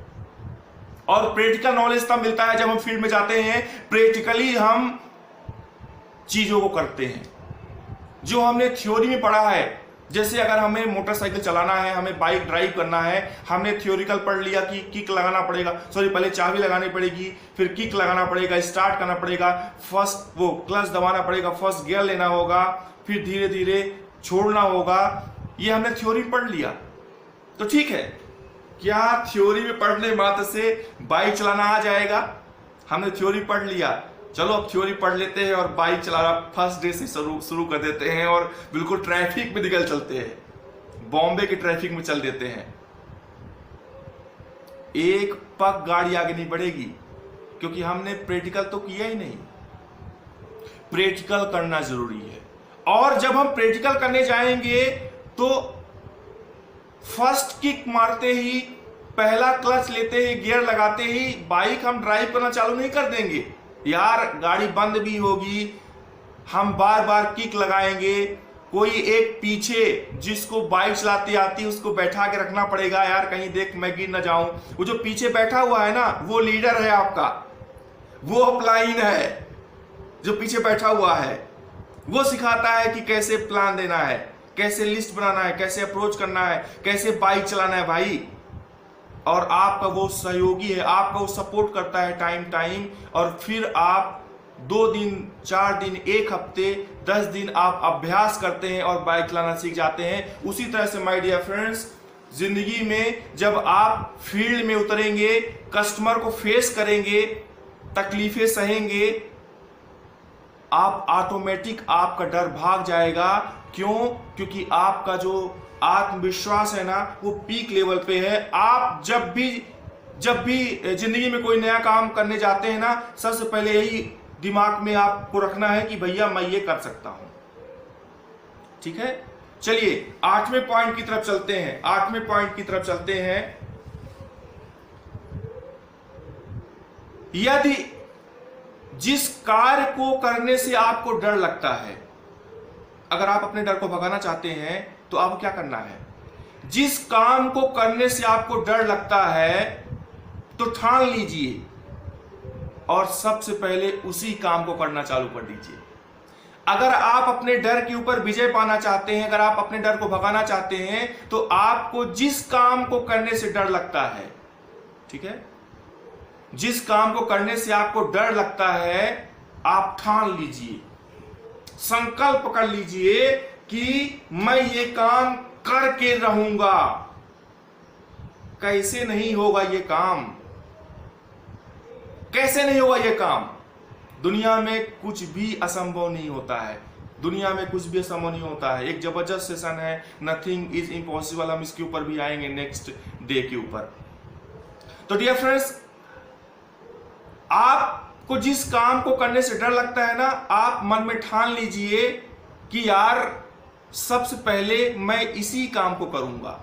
और प्रैक्टिकल नॉलेज तब मिलता है जब हम फील्ड में जाते हैं, प्रैक्टिकली हम चीजों को करते हैं जो हमने थ्योरी में पढ़ा है। जैसे अगर हमें मोटरसाइकिल चलाना है, हमें बाइक ड्राइव करना है, हमने थ्योरिकल पढ़ लिया कि किक लगाना पड़ेगा, पहले चाबी लगानी पड़ेगी, फिर किक लगाना पड़ेगा, स्टार्ट करना पड़ेगा, फर्स्ट वो क्लच दबाना पड़ेगा, फर्स्ट गियर लेना होगा, फिर धीरे धीरे छोड़ना होगा। ये हमने थ्योरी पढ़ लिया। तो ठीक है, क्या थ्योरी में पढ़ने मात्र से बाइक चलाना आ जाएगा? हमने थ्योरी पढ़ लिया, चलो अब थ्योरी पढ़ लेते हैं और बाइक चलाना फर्स्ट डे से शुरू कर देते हैं और बिल्कुल ट्रैफिक में निकल चलते हैं, बॉम्बे के ट्रैफिक में चल देते हैं। एक पग गाड़ी आगे नहीं बढ़ेगी, क्योंकि हमने प्रैक्टिकल तो किया ही नहीं। प्रैक्टिकल करना जरूरी है। और जब हम प्रैक्टिकल करने जाएंगे तो फर्स्ट किक मारते ही, पहला क्लच लेते ही, गियर लगाते ही बाइक हम ड्राइव करना चालू नहीं कर देंगे। यार गाड़ी बंद भी होगी, हम बार बार किक लगाएंगे, कोई एक पीछे जिसको बाइक चलाती आती है उसको बैठा के रखना पड़ेगा। यार कहीं देख मैं गिर ना जाऊं। वो जो पीछे बैठा हुआ है ना, वो लीडर है आपका, वो अपलाइन है। जो पीछे बैठा हुआ है वो सिखाता है कि कैसे प्लान देना है, कैसे लिस्ट बनाना है, कैसे अप्रोच करना है, कैसे बाइक चलाना है भाई। और आपका वो सहयोगी है, आपका वो सपोर्ट करता है टाइम। और फिर आप 2 दिन, 4 दिन, 1 हफ्ते, 10 दिन आप अभ्यास करते हैं और बाइक चलाना सीख जाते हैं। उसी तरह से माय डियर फ्रेंड्स, जिंदगी में जब आप फील्ड में उतरेंगे, कस्टमर को फेस करेंगे, तकलीफें सहेंगे, आप ऑटोमेटिक आपका डर भाग जाएगा। क्यों? क्योंकि आपका जो आत्मविश्वास है ना, वो पीक लेवल पे है। आप जब भी जिंदगी में कोई नया काम करने जाते हैं ना, सबसे पहले यही दिमाग में आपको रखना है कि भैया मैं ये कर सकता हूं। ठीक है, चलिए 8वें पॉइंट की तरफ चलते हैं। 8वें पॉइंट की तरफ चलते हैं। यदि जिस कार्य को करने से आपको डर लगता है, अगर आप अपने डर को भगाना चाहते हैं तो आपको क्या करना है? जिस काम को करने से आपको डर लगता है तो ठान लीजिए और सबसे पहले उसी काम को करना चालू कर दीजिए। अगर आप अपने डर के ऊपर विजय पाना चाहते हैं, अगर आप अपने डर को भगाना चाहते हैं, तो आपको जिस काम को करने से डर लगता है, ठीक है, जिस काम को करने से आपको डर लगता है, आप ठान लीजिए, संकल्प कर लीजिए कि मैं ये काम करके रहूंगा। कैसे नहीं होगा ये काम? कैसे नहीं होगा ये काम? दुनिया में कुछ भी असंभव नहीं होता है। दुनिया में कुछ भी असंभव नहीं होता है। एक जबरदस्त सेशन है, नथिंग इज इम्पॉसिबल, हम इसके ऊपर भी आएंगे नेक्स्ट डे के ऊपर। तो डियर फ्रेंड्स, आपको जिस काम को करने से डर लगता है ना, आप मन में ठान लीजिए कि यार सबसे पहले मैं इसी काम को करूंगा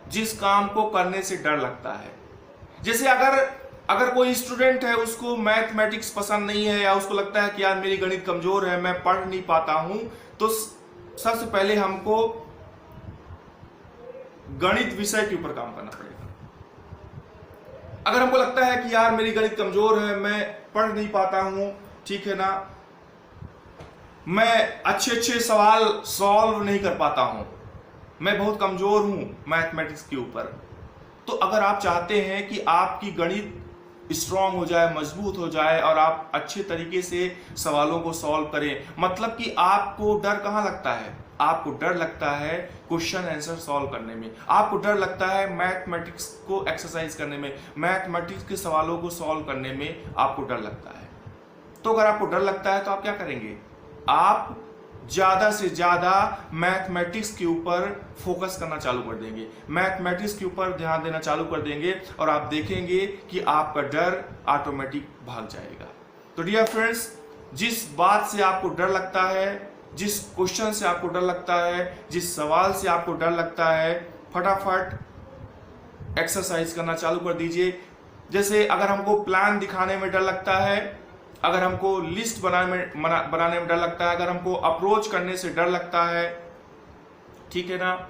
जिस काम को करने से डर लगता है। जैसे अगर कोई स्टूडेंट है, उसको मैथमेटिक्स पसंद नहीं है या उसको लगता है कि यार मेरी गणित कमजोर है, मैं पढ़ नहीं पाता हूं, तो सबसे पहले हमको गणित विषय के ऊपर काम करना पड़ेगा। अगर हमको लगता है कि यार मेरी गणित कमजोर है, मैं पढ़ नहीं पाता हूं, ठीक है ना, मैं अच्छे सवाल सॉल्व नहीं कर पाता हूं, मैं बहुत कमजोर हूं मैथमेटिक्स के ऊपर, तो अगर आप चाहते हैं कि आपकी गणित स्ट्रांग हो जाए, मजबूत हो जाए और आप अच्छे तरीके से सवालों को सॉल्व करें, मतलब कि आपको डर कहां लगता है? आपको डर लगता है क्वेश्चन आंसर सॉल्व करने में, आपको डर लगता है मैथमेटिक्स को एक्सरसाइज करने में, मैथमेटिक्स के सवालों को सॉल्व करने में आपको डर लगता है। तो अगर आपको डर लगता है तो आप क्या करेंगे? आप ज्यादा से ज्यादा मैथमेटिक्स के ऊपर फोकस करना चालू कर देंगे, मैथमेटिक्स के ऊपर ध्यान देना चालू कर देंगे और आप देखेंगे कि आपका डर ऑटोमेटिक भाग जाएगा। तो डियर फ्रेंड्स, जिस बात से आपको डर लगता है, जिस क्वेश्चन से आपको डर लगता है, जिस सवाल से आपको डर लगता है, फटाफट एक्सरसाइज करना चालू कर दीजिए। जैसे अगर हमको प्लान दिखाने में डर लगता है, अगर हमको लिस्ट बनाने में डर लगता है, अगर हमको अप्रोच करने से डर लगता है, ठीक है ना,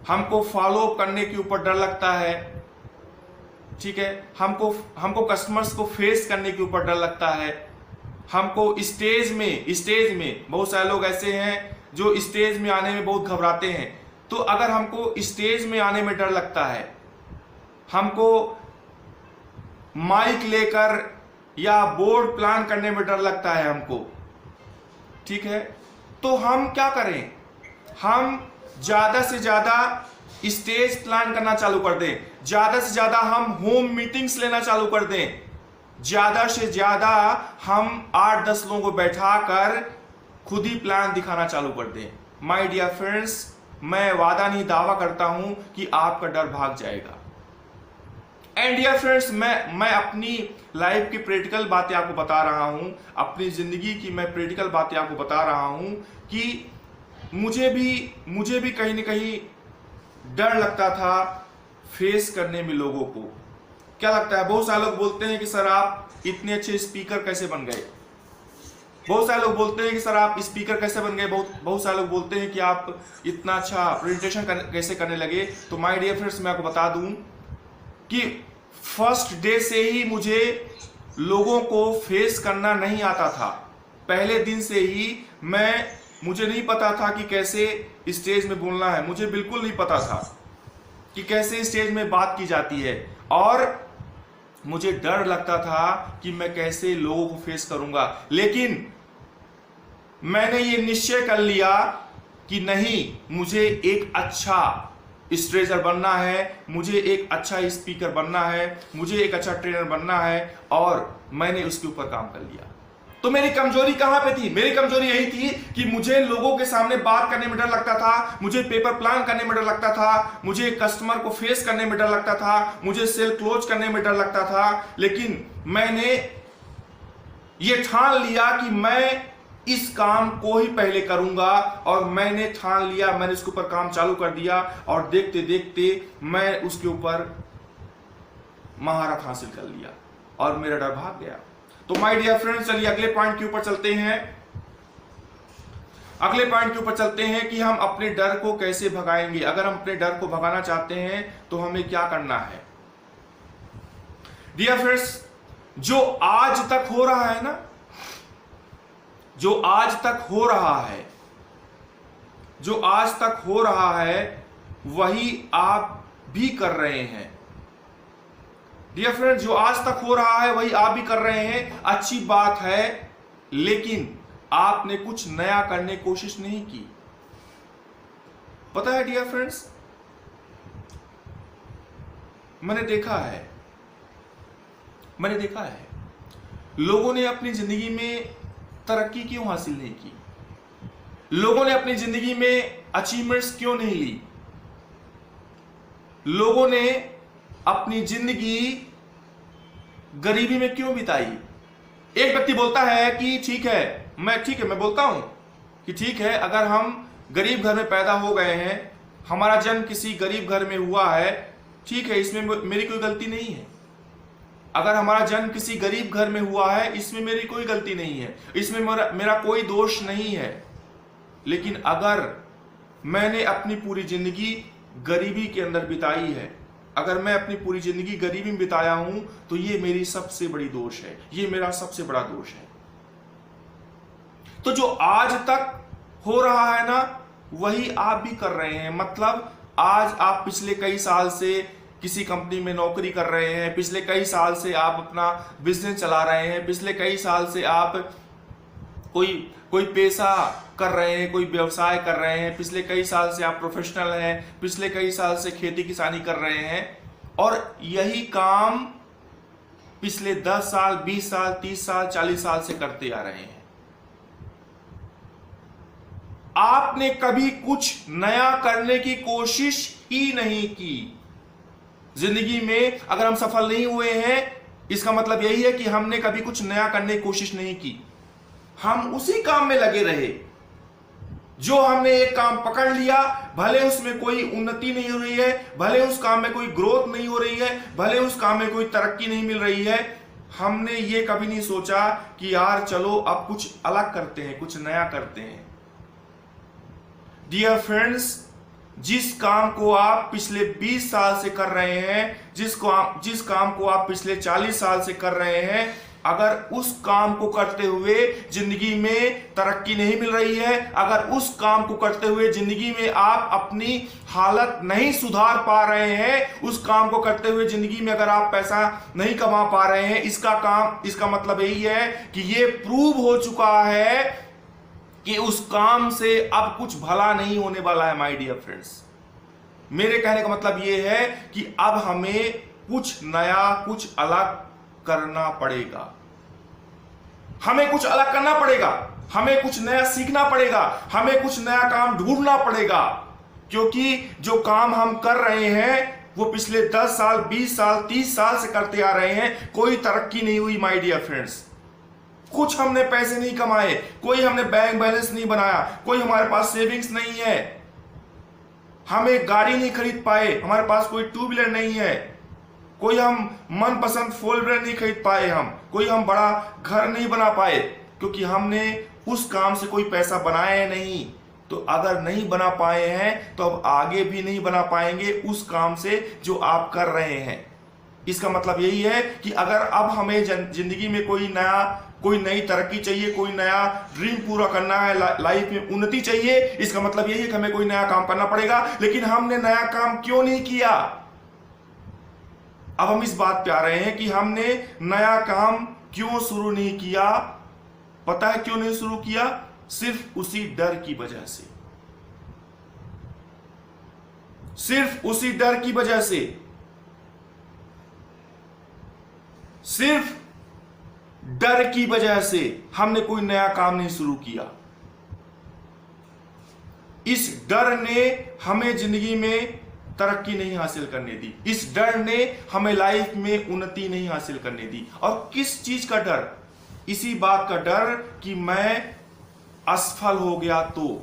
हमको फॉलो करने के ऊपर डर लगता है, ठीक है, हमको कस्टमर्स को फेस करने के ऊपर डर लगता है, हमको स्टेज में बहुत सारे लोग ऐसे हैं जो स्टेज में आने में बहुत घबराते हैं। तो अगर हमको स्टेज में आने में डर लगता है, हमको माइक लेकर या बोर्ड प्लान करने में डर लगता है हमको, ठीक है, तो हम क्या करें? हम ज्यादा से ज्यादा स्टेज प्लान करना चालू कर दें, ज्यादा से ज्यादा हम होम मीटिंग्स लेना चालू कर दें, ज्यादा से ज्यादा हम 8-10 लोगों को बैठाकर खुद ही प्लान दिखाना चालू कर दें। माय डियर फ्रेंड्स, मैं वादा नहीं दावा करता हूं कि आपका डर भाग जाएगा। एंड डियर फ्रेंड्स, मैं अपनी लाइफ की प्रैक्टिकल बातें आपको बता रहा हूं, अपनी जिंदगी की मैं प्रैक्टिकल बातें आपको बता रहा हूं कि मुझे भी कहीं ना कहीं डर लगता था फेस करने में लोगों को। क्या लगता है? बहुत सारे लोग बोलते हैं कि सर आप इतने अच्छे स्पीकर कैसे बन गए, बहुत सारे लोग बोलते हैं कि सर आप स्पीकर कैसे बन गए, बहुत सारे लोग बोलते हैं कि आप इतना अच्छा प्रेजेंटेशन कैसे करने लगे। तो माय डियर फ्रेंड्स, मैं आपको बता दूं कि फर्स्ट डे से ही मुझे लोगों को फेस करना नहीं आता था। पहले दिन से ही मुझे नहीं पता था कि कैसे स्टेज में बोलना है, मुझे बिल्कुल नहीं पता था कि कैसे स्टेज में बात की जाती है, और मुझे डर लगता था कि मैं कैसे लोगों को फेस करूंगा। लेकिन मैंने ये निश्चय कर लिया कि नहीं, मुझे एक अच्छा स्ट्रेजर बनना है, मुझे एक अच्छा स्पीकर बनना है, मुझे एक अच्छा ट्रेनर बनना है, और मैंने उसके ऊपर काम कर लिया। तो मेरी कमजोरी कहां पे थी? मेरी कमजोरी यही थी कि मुझे लोगों के सामने बात करने में डर लगता था, मुझे पेपर प्लान करने में डर लगता था, मुझे कस्टमर को फेस करने में डर लगता था, मुझे सेल क्लोज करने में डर लगता था। लेकिन मैंने ये ठान लिया कि मैं इस काम को ही पहले करूंगा, और मैंने ठान लिया, मैंने इसके ऊपर काम चालू कर दिया, और देखते देखते मैं उसके ऊपर महारत हासिल कर लिया और मेरा डर भाग गया। तो माय डियर फ्रेंड्स, चलिए अगले पॉइंट के ऊपर चलते हैं। अगले पॉइंट के ऊपर चलते हैं कि हम अपने डर को कैसे भगाएंगे। अगर हम अपने डर को भगाना चाहते हैं तो हमें क्या करना है? डियर फ्रेंड्स, जो आज तक हो रहा है ना, जो आज तक हो रहा है, जो आज तक हो रहा है, वही आप भी कर रहे हैं। डियर फ्रेंड्स, जो आज तक हो रहा है वही आप भी कर रहे हैं, अच्छी बात है, लेकिन आपने कुछ नया करने की कोशिश नहीं की। पता है डियर फ्रेंड्स, मैंने देखा है लोगों ने अपनी जिंदगी में तरक्की क्यों हासिल नहीं की, लोगों ने अपनी जिंदगी में अचीवमेंट्स क्यों नहीं ली, लोगों ने अपनी जिंदगी गरीबी में क्यों बिताई। एक व्यक्ति बोलता है कि ठीक है, मैं बोलता हूं कि ठीक है, अगर हम गरीब घर में पैदा हो गए हैं, हमारा जन्म किसी गरीब घर में हुआ है, ठीक है, इसमें मेरी कोई गलती नहीं है। अगर हमारा जन्म किसी गरीब घर में हुआ है, इसमें मेरी कोई गलती नहीं है, इसमें मेरा कोई दोष नहीं है। लेकिन अगर मैंने अपनी पूरी जिंदगी गरीबी के अंदर बिताई है, अगर मैं अपनी पूरी जिंदगी गरीबी में बिताया हूं तो ये मेरी सबसे बड़ी दोष है, ये मेरा सबसे बड़ा दोष है। तो जो आज तक हो रहा है ना, वही आप भी कर रहे हैं। मतलब आज आप पिछले कई साल से किसी कंपनी में नौकरी कर रहे हैं, पिछले कई साल से आप अपना बिजनेस चला रहे हैं, पिछले कई साल से आप कोई पेशा कर रहे हैं, कोई व्यवसाय कर रहे हैं, पिछले कई साल से आप प्रोफेशनल हैं, पिछले कई साल से खेती किसानी कर रहे हैं, और यही काम पिछले 10 साल, 20 साल, 30 साल, 40 साल से करते आ रहे हैं। आपने कभी कुछ नया करने की कोशिश ही नहीं की। जिंदगी में अगर हम सफल नहीं हुए हैं, इसका मतलब यही है कि हमने कभी कुछ नया करने की कोशिश नहीं की। हम उसी काम में लगे रहे। जो हमने एक काम पकड़ लिया, भले उसमें कोई उन्नति नहीं हो रही है, भले उस काम में कोई ग्रोथ नहीं हो रही है, भले उस काम में कोई तरक्की नहीं मिल रही है, हमने ये कभी नहीं सोचा कि यार चलो अब कुछ अलग करते हैं, कुछ नया करते हैं। डियर फ्रेंड्स, जिस काम को आप पिछले 20 साल से कर रहे हैं, जिस काम को आप पिछले 40 साल से कर रहे हैं, अगर उस काम को करते हुए जिंदगी में तरक्की नहीं मिल रही है, अगर उस काम को करते हुए जिंदगी में आप अपनी हालत नहीं सुधार पा रहे हैं, उस काम को करते हुए जिंदगी में अगर आप पैसा नहीं कमा पा रहे हैं, इसका मतलब यही है कि ये प्रूव हो चुका है कि उस काम से अब कुछ भला नहीं होने वाला है। माय डियर फ्रेंड्स, मेरे कहने का मतलब ये है कि अब हमें कुछ नया, कुछ अलग करना पड़ेगा। हमें कुछ अलग करना पड़ेगा, हमें कुछ नया सीखना पड़ेगा, हमें कुछ नया काम ढूंढना पड़ेगा, क्योंकि जो काम हम कर रहे हैं वो पिछले 10 साल, 20 साल, 30 साल से करते आ रहे हैं। कोई तरक्की नहीं हुई माय डियर फ्रेंड्स। कुछ हमने पैसे नहीं कमाए, कोई हमने बैंक बैलेंस नहीं बनाया, कोई हमारे पास सेविंग्स नहीं है, हमें गाड़ी नहीं खरीद पाए, हमारे पास कोई टू व्हीलर नहीं है, कोई हम मनपसंद फोर व्हीलर नहीं खरीद पाए, कोई हम बड़ा घर नहीं बना पाए, क्योंकि हमने उस काम से कोई पैसा बनाया नहीं। तो अगर नहीं बना पाए हैं तो अब आगे भी नहीं बना पाएंगे उस काम से जो आप कर रहे हैं। इसका मतलब यही है कि अगर अब हमें जिंदगी में कोई नई तरक्की चाहिए, कोई नया ड्रीम पूरा करना है, लाइफ में उन्नति चाहिए, इसका मतलब यही है कि हमें कोई नया काम करना पड़ेगा। लेकिन हमने नया काम क्यों नहीं किया? अब हम इस बात पे आ रहे हैं कि हमने नया काम क्यों शुरू नहीं किया। पता है क्यों नहीं शुरू किया? सिर्फ उसी डर की वजह से, सिर्फ उसी डर की वजह से, सिर्फ डर की वजह से हमने कोई नया काम नहीं शुरू किया। इस डर ने हमें जिंदगी में तरक्की नहीं हासिल करने दी, इस डर ने हमें लाइफ में उन्नति नहीं हासिल करने दी। और किस चीज का डर? इसी बात का डर कि मैं असफल हो गया तो,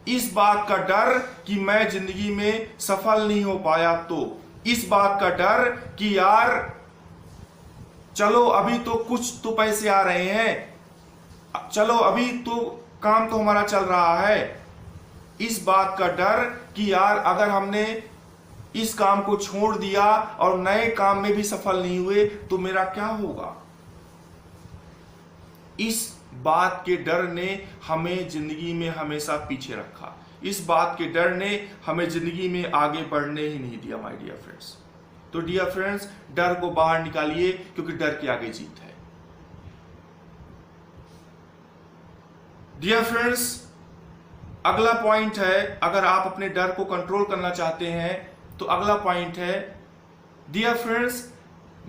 इस बात का डर कि मैं जिंदगी में सफल नहीं हो पाया तो, इस बात का डर कि यार चलो अभी तो कुछ तो पैसे आ रहे हैं, चलो अभी तो काम तो हमारा चल रहा है, इस बात का डर कि यार अगर हमने इस काम को छोड़ दिया और नए काम में भी सफल नहीं हुए तो मेरा क्या होगा। इस बात के डर ने हमें जिंदगी में हमेशा पीछे रखा, इस बात के डर ने हमें जिंदगी में आगे बढ़ने ही नहीं दिया माय डियर फ्रेंड्स। तो डियर फ्रेंड्स, डर को बाहर निकालिए, क्योंकि डर के आगे जीत है। डियर फ्रेंड्स, अगला पॉइंट है, अगर आप अपने डर को कंट्रोल करना चाहते हैं तो अगला पॉइंट है, डियर फ्रेंड्स,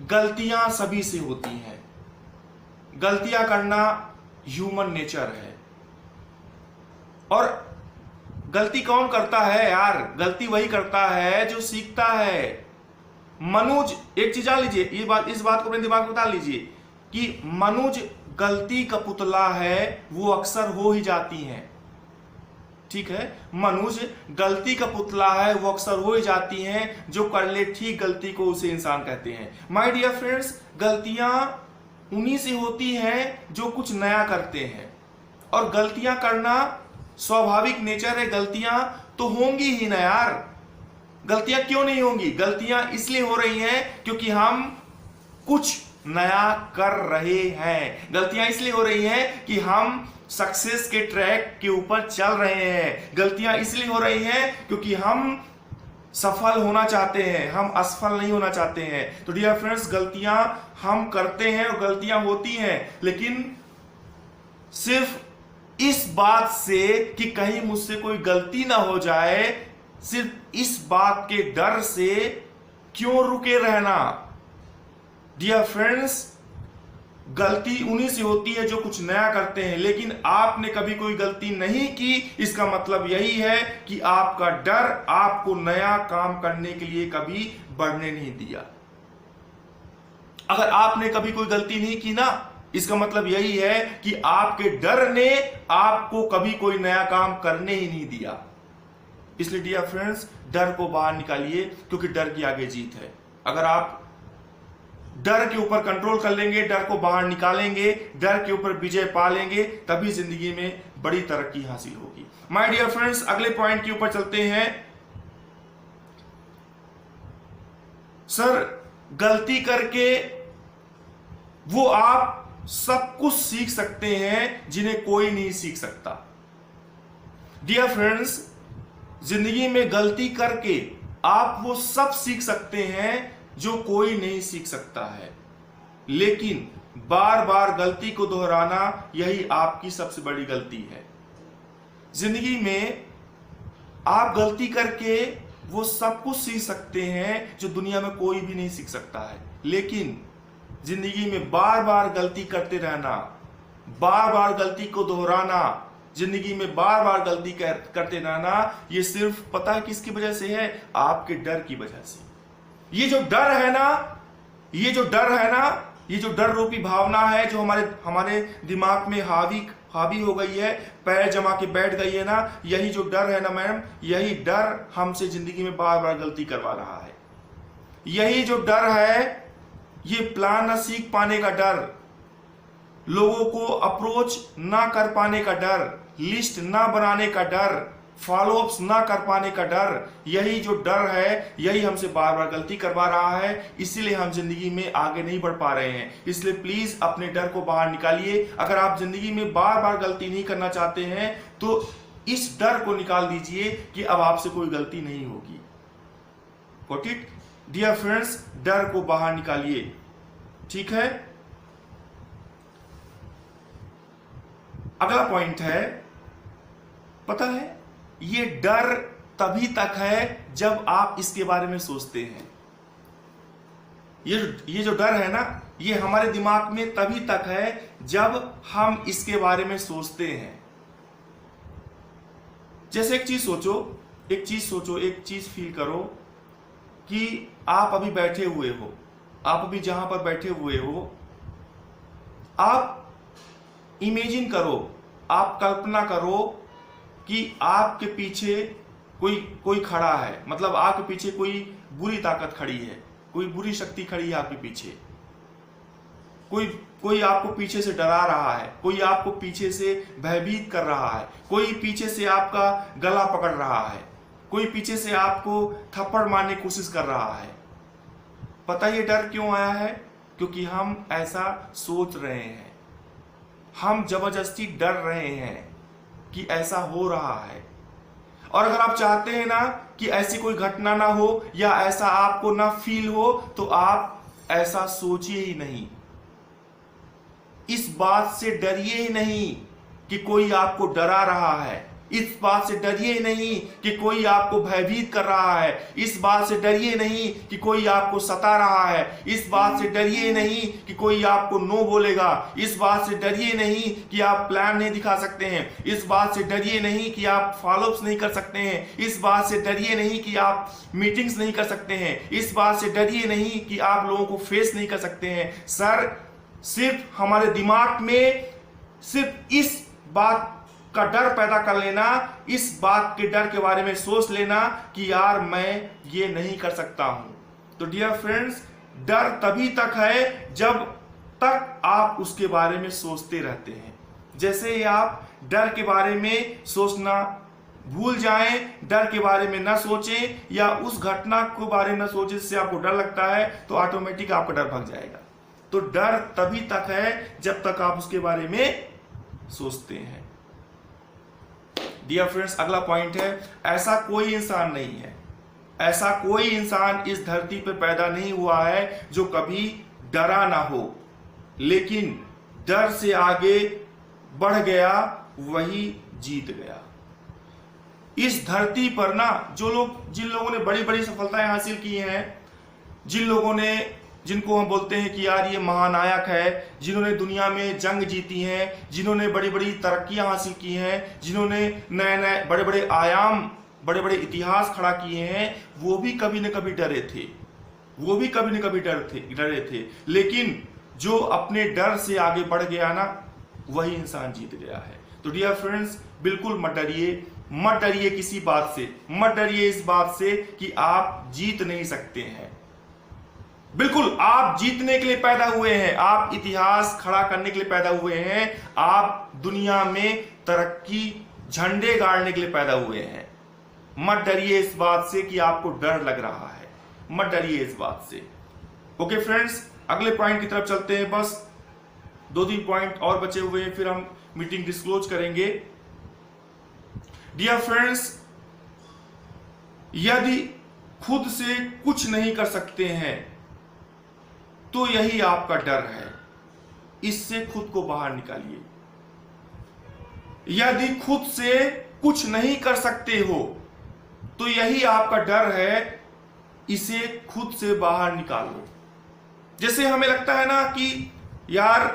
गलतियां सभी से होती हैं, गलतियां करना ह्यूमन नेचर है। और गलती कौन करता है यार? गलती वही करता है जो सीखता है। मनुज, एक चीज जान लीजिए, इस बात को अपने दिमाग में डाल लीजिए कि मनुज गलती का पुतला है, वो अक्सर हो ही जाती हैं। ठीक है, मनुज गलती का पुतला है, वो अक्सर हो ही जाती हैं। जो कर ले ठीक गलती को उसे इंसान कहते हैं। माय डियर फ्रेंड्स, गलतियां उन्हीं से होती हैं जो कुछ नया करते हैं, और गलतियां करना स्वाभाविक नेचर है, गलतियां तो होंगी ही ना यार। गलतियां क्यों नहीं होंगी? गलतियां इसलिए हो रही हैं क्योंकि हम कुछ नया कर रहे हैं। गलतियां इसलिए हो रही हैं कि हम सक्सेस के ट्रैक के ऊपर चल रहे हैं। गलतियां इसलिए हो रही हैं क्योंकि हम सफल होना चाहते हैं, हम असफल नहीं होना चाहते हैं। तो डियर फ्रेंड्स, गलतियां हम करते हैं और गलतियां होती हैं, लेकिन सिर्फ इस बात से कि कहीं मुझसे कोई गलती ना हो जाए, सिर्फ इस बात के डर से क्यों रुके रहना? डियर फ्रेंड्स, गलती उन्हीं से होती है जो कुछ नया करते हैं, लेकिन आपने कभी कोई गलती नहीं की, इसका मतलब यही है कि आपका डर आपको नया काम करने के लिए कभी बढ़ने नहीं दिया। अगर आपने कभी कोई गलती नहीं की ना, इसका मतलब यही है कि आपके डर ने आपको कभी कोई नया काम करने ही नहीं दिया। इसलिए डियर फ्रेंड्स, डर को बाहर निकालिए, क्योंकि डर की आगे जीत है। अगर आप डर के ऊपर कंट्रोल कर लेंगे, डर को बाहर निकालेंगे, डर के ऊपर विजय पा लेंगे, तभी जिंदगी में बड़ी तरक्की हासिल होगी। माय डियर फ्रेंड्स, अगले पॉइंट के ऊपर चलते हैं। सर, गलती करके वो आप सब कुछ सीख सकते हैं जिन्हें कोई नहीं सीख सकता। डियर फ्रेंड्स, जिंदगी में गलती करके आप वो सब सीख सकते हैं जो कोई नहीं सीख सकता है, लेकिन बार बार गलती को दोहराना यही आपकी सबसे बड़ी गलती है। जिंदगी में आप गलती करके वो सब कुछ सीख सकते हैं जो दुनिया में कोई भी नहीं सीख सकता है, लेकिन जिंदगी में बार बार गलती करते रहना, बार बार गलती को दोहराना, जिंदगी में बार बार गलती करते रहना, ये सिर्फ पता है किसकी वजह से है? आपके डर की वजह से। ये जो डर है ना, ये जो डर रूपी भावना है जो हमारे दिमाग में हावी हो गई है, पैर जमा के बैठ गई है ना, यही जो डर है ना मैडम, यही डर हमसे जिंदगी में बार बार गलती करवा रहा है। यही जो डर है, ये प्लान न सीख पाने का डर, लोगों को अप्रोच ना कर पाने का डर, लिस्ट ना बनाने का डर, फॉलोअप्स ना कर पाने का डर, यही जो डर है, यही हमसे बार बार गलती करवा रहा है। इसीलिए हम जिंदगी में आगे नहीं बढ़ पा रहे हैं। इसलिए प्लीज अपने डर को बाहर निकालिए। अगर आप जिंदगी में बार बार गलती नहीं करना चाहते हैं तो इस डर को निकाल दीजिए कि अब आपसे कोई गलती नहीं होगी। Got it? डियर फ्रेंड्स, डर को बाहर निकालिए, ठीक है? अगला पॉइंट है, पता है, ये डर तभी तक है जब आप इसके बारे में सोचते हैं। ये जो डर है ना, ये हमारे दिमाग में तभी तक है जब हम इसके बारे में सोचते हैं। जैसे एक चीज सोचो, एक चीज फील करो कि आप अभी बैठे हुए हो, आप अभी जहां पर बैठे हुए हो, आप इमेजिन करो, आप कल्पना करो कि आपके पीछे कोई खड़ा है, मतलब आपके पीछे कोई बुरी ताकत खड़ी है, कोई बुरी शक्ति खड़ी है आपके पीछे, कोई आपको पीछे से डरा रहा है, कोई आपको पीछे से भयभीत कर रहा है, कोई पीछे से आपका गला पकड़ रहा है, कोई पीछे से आपको थप्पड़ मारने की कोशिश कर रहा है। पता ये डर क्यों आया है? क्योंकि हम ऐसा सोच रहे हैं, हम जबरदस्ती डर रहे हैं कि ऐसा हो रहा है। और अगर आप चाहते हैं ना कि ऐसी कोई घटना ना हो या ऐसा आपको ना फील हो, तो आप ऐसा सोचिए ही नहीं। इस बात से डरिए ही नहीं कि कोई आपको डरा रहा है, इस बात से डरिए नहीं कि कोई आपको भयभीत कर रहा है, इस बात से डरिए नहीं कि कोई आपको सता रहा है, इस बात से डरिए नहीं कि कोई आपको नो बोलेगा, इस बात से डरिए नहीं कि आप प्लान नहीं दिखा सकते हैं, इस बात से डरिए नहीं कि आप फॉलोअप्स नहीं कर सकते हैं, इस बात से डरिए नहीं कि आप मीटिंग्स नहीं कर सकते हैं, इस बात से डरिए नहीं कि आप लोगों को फेस नहीं कर सकते हैं। सर, सिर्फ हमारे दिमाग में सिर्फ इस बात का डर पैदा कर लेना, इस बात के डर के बारे में सोच लेना कि यार मैं ये नहीं कर सकता हूं। तो डियर फ्रेंड्स, डर तभी तक है जब तक आप उसके बारे में सोचते रहते हैं। जैसे ही आप डर के बारे में सोचना भूल जाएं, डर के बारे में ना सोचें या उस घटना के बारे में ना सोचें जिससे आपको डर लगता है, तो ऑटोमेटिक आपका डर भाग जाएगा। तो डर तभी तक है जब तक आप उसके बारे में सोचते हैं। डियर फ्रेंड्स, अगला पॉइंट है, ऐसा कोई इंसान नहीं है, ऐसा कोई इंसान इस धरती पर पैदा नहीं हुआ है जो कभी डरा ना हो, लेकिन डर से आगे बढ़ गया वही जीत गया। इस धरती पर ना जिन लोगों ने बड़ी बड़ी सफलताएं हासिल की हैं, जिनको हम बोलते हैं कि यार ये महानायक है, जिन्होंने दुनिया में जंग जीती हैं, जिन्होंने बड़ी बड़ी तरक्कियां हासिल की हैं, जिन्होंने नए नए बड़े बड़े आयाम, बड़े बड़े इतिहास खड़ा किए हैं, वो भी कभी न कभी डरे थे। लेकिन जो अपने डर से आगे बढ़ गया ना, वही इंसान जीत गया है। तो डियर फ्रेंड्स, बिल्कुल मत डरिए किसी बात से, मत डरिए इस बात से कि आप जीत नहीं सकते हैं। बिल्कुल आप जीतने के लिए पैदा हुए हैं, आप इतिहास खड़ा करने के लिए पैदा हुए हैं, आप दुनिया में तरक्की झंडे गाड़ने के लिए पैदा हुए हैं। मत डरिए इस बात से कि आपको डर लग रहा है, मत डरिए इस बात से। ओके फ्रेंड्स, अगले पॉइंट की तरफ चलते हैं। बस 2-3 पॉइंट और बचे हुए हैं, फिर हम मीटिंग डिस्क्लोज करेंगे। डियर फ्रेंड्स, यदि खुद से कुछ नहीं कर सकते हैं तो यही आपका डर है, इससे खुद को बाहर निकालिए। यदि खुद से कुछ नहीं कर सकते हो तो यही आपका डर है, इसे खुद से बाहर निकालो। जैसे हमें लगता है ना कि यार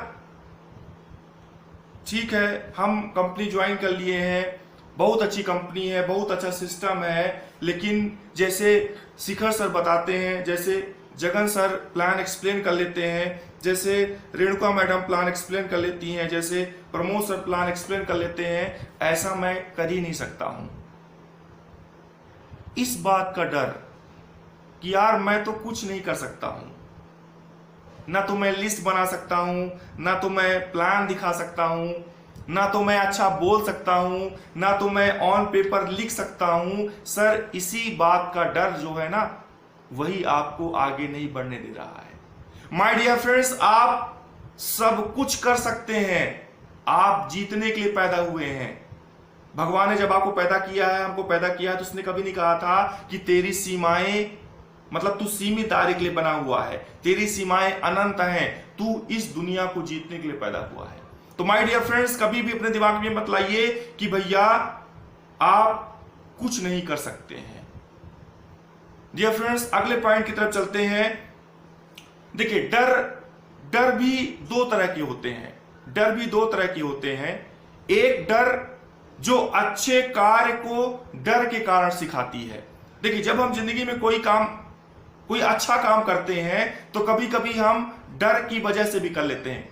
ठीक है, हम कंपनी ज्वाइन कर लिए हैं, बहुत अच्छी कंपनी है, बहुत अच्छा सिस्टम है, लेकिन जैसे शिखर सर बताते हैं, जैसे जगन सर प्लान एक्सप्लेन कर लेते हैं, जैसे रेणुका मैडम प्लान एक्सप्लेन कर लेती हैं, जैसे प्रमोद सर प्लान एक्सप्लेन कर लेते हैं, ऐसा मैं कर ही नहीं सकता हूं। इस बात का डर कि यार मैं तो कुछ नहीं कर सकता हूं, ना तो मैं लिस्ट बना सकता हूं, ना तो मैं प्लान दिखा सकता हूं, ना तो मैं अच्छा बोल सकता हूं, ना तो मैं ऑन पेपर लिख सकता हूं। सर, इसी बात का डर जो है ना, वही आपको आगे नहीं बढ़ने दे रहा है। माय डियर फ्रेंड्स, आप सब कुछ कर सकते हैं, आप जीतने के लिए पैदा हुए हैं। भगवान ने जब आपको पैदा किया है, हमको पैदा किया है, तो उसने कभी नहीं कहा था कि तेरी सीमाएं, मतलब तू सीमित दायरे के लिए बना हुआ है, तेरी सीमाएं अनंत हैं, तू इस दुनिया को जीतने के लिए पैदा हुआ है। तो माय डियर फ्रेंड्स, कभी भी अपने दिमाग में मत लाइए कि भैया आप कुछ नहीं कर सकते हैं। डियर फ्रेंड्स, अगले पॉइंट की तरफ चलते हैं। देखिए, डर भी दो तरह के होते हैं। एक डर जो अच्छे कार्य को डर के कारण सिखाती है। देखिए, जब हम जिंदगी में कोई अच्छा काम करते हैं तो कभी कभी हम डर की वजह से भी कर लेते हैं।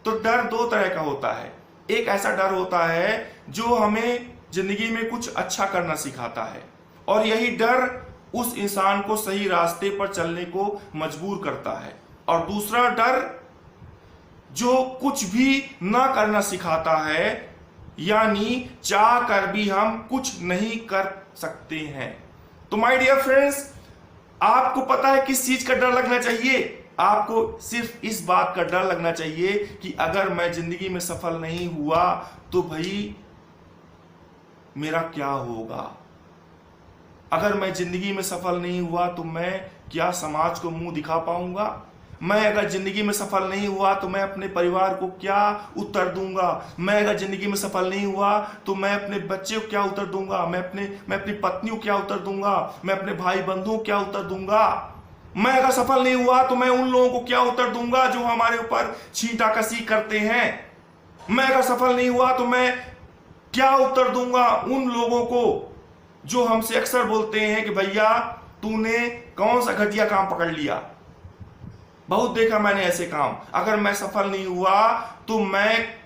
तो डर दो तरह का होता है। एक ऐसा डर होता है जो हमें जिंदगी में कुछ अच्छा करना सिखाता है, और यही डर उस इंसान को सही रास्ते पर चलने को मजबूर करता है। और दूसरा डर जो कुछ भी ना करना सिखाता है, यानी चाह कर भी हम कुछ नहीं कर सकते हैं। तो माय डियर फ्रेंड्स, आपको पता है किस चीज का डर लगना चाहिए? आपको सिर्फ इस बात का डर लगना चाहिए कि अगर मैं जिंदगी में सफल नहीं हुआ तो भाई मेरा क्या होगा। अगर मैं जिंदगी में सफल नहीं हुआ तो मैं क्या समाज को मुंह दिखा पाऊंगा। मैं अगर जिंदगी में सफल नहीं हुआ तो मैं अपने परिवार को क्या उत्तर दूंगा। मैं अगर जिंदगी में सफल नहीं हुआ तो मैं अपने बच्चे को क्या उत्तर दूंगा। मैं अपनी पत्नी को क्या उत्तर दूंगा। मैं अपने भाई बंधुओं को क्या उत्तर दूंगा। मैं अगर सफल नहीं हुआ तो मैं उन लोगों को क्या उत्तर दूंगा जो हमारे ऊपर छींटाकशी करते हैं। मैं अगर सफल नहीं हुआ तो मैं क्या उत्तर दूंगा उन लोगों को जो हमसे अक्सर बोलते हैं कि भैया तूने कौन सा घटिया काम पकड़ लिया। बहुत देखा मैंने ऐसे काम। अगर मैं सफल नहीं हुआ तो मैं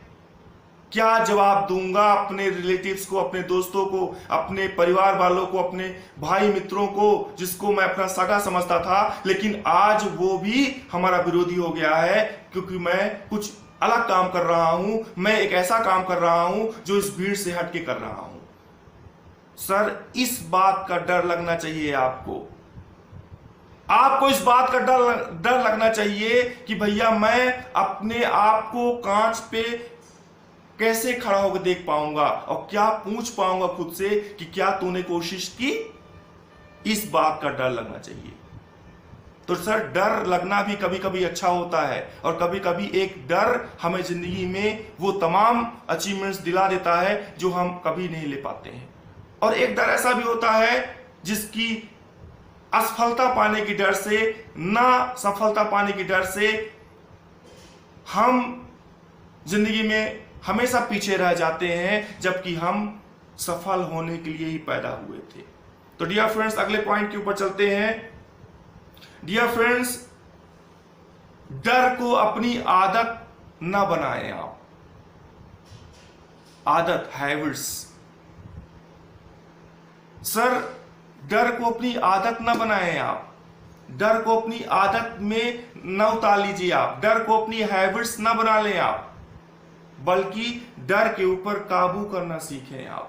क्या जवाब दूंगा अपने रिलेटिव्स को, अपने दोस्तों को, अपने परिवार वालों को, अपने भाई मित्रों को, जिसको मैं अपना सगा समझता था, लेकिन आज वो भी हमारा विरोधी हो गया है क्योंकि मैं कुछ अलग काम कर रहा हूं। मैं एक ऐसा काम कर रहा हूं जो इस भीड़ से हट के कर रहा हूं। सर इस बात का डर लगना चाहिए आपको इस बात का डर लगना चाहिए कि भैया मैं अपने आप को कांच पे कैसे खड़ा होकर देख पाऊंगा और क्या पूछ पाऊंगा खुद से कि क्या तूने कोशिश की। इस बात का डर लगना चाहिए। तो सर डर लगना भी कभी कभी अच्छा होता है और कभी कभी एक डर हमें जिंदगी में वो तमाम अचीवमेंट्स दिला देता है जो हम कभी नहीं ले पाते हैं। और एक डर ऐसा भी होता है जिसकी असफलता पाने की डर से, ना सफलता पाने की डर से हम जिंदगी में हमेशा पीछे रह जाते हैं, जबकि हम सफल होने के लिए ही पैदा हुए थे। तो डियर फ्रेंड्स, अगले पॉइंट के ऊपर चलते हैं। डियर फ्रेंड्स, डर को अपनी आदत ना बनाएं आप। आदत, हैबिट्स। सर डर को अपनी आदत ना बनाएं आप। डर को अपनी आदत में न उतार लीजिए आप। डर को अपनी हैबिट्स ना बना लें आप, बल्कि डर के ऊपर काबू करना सीखें आप।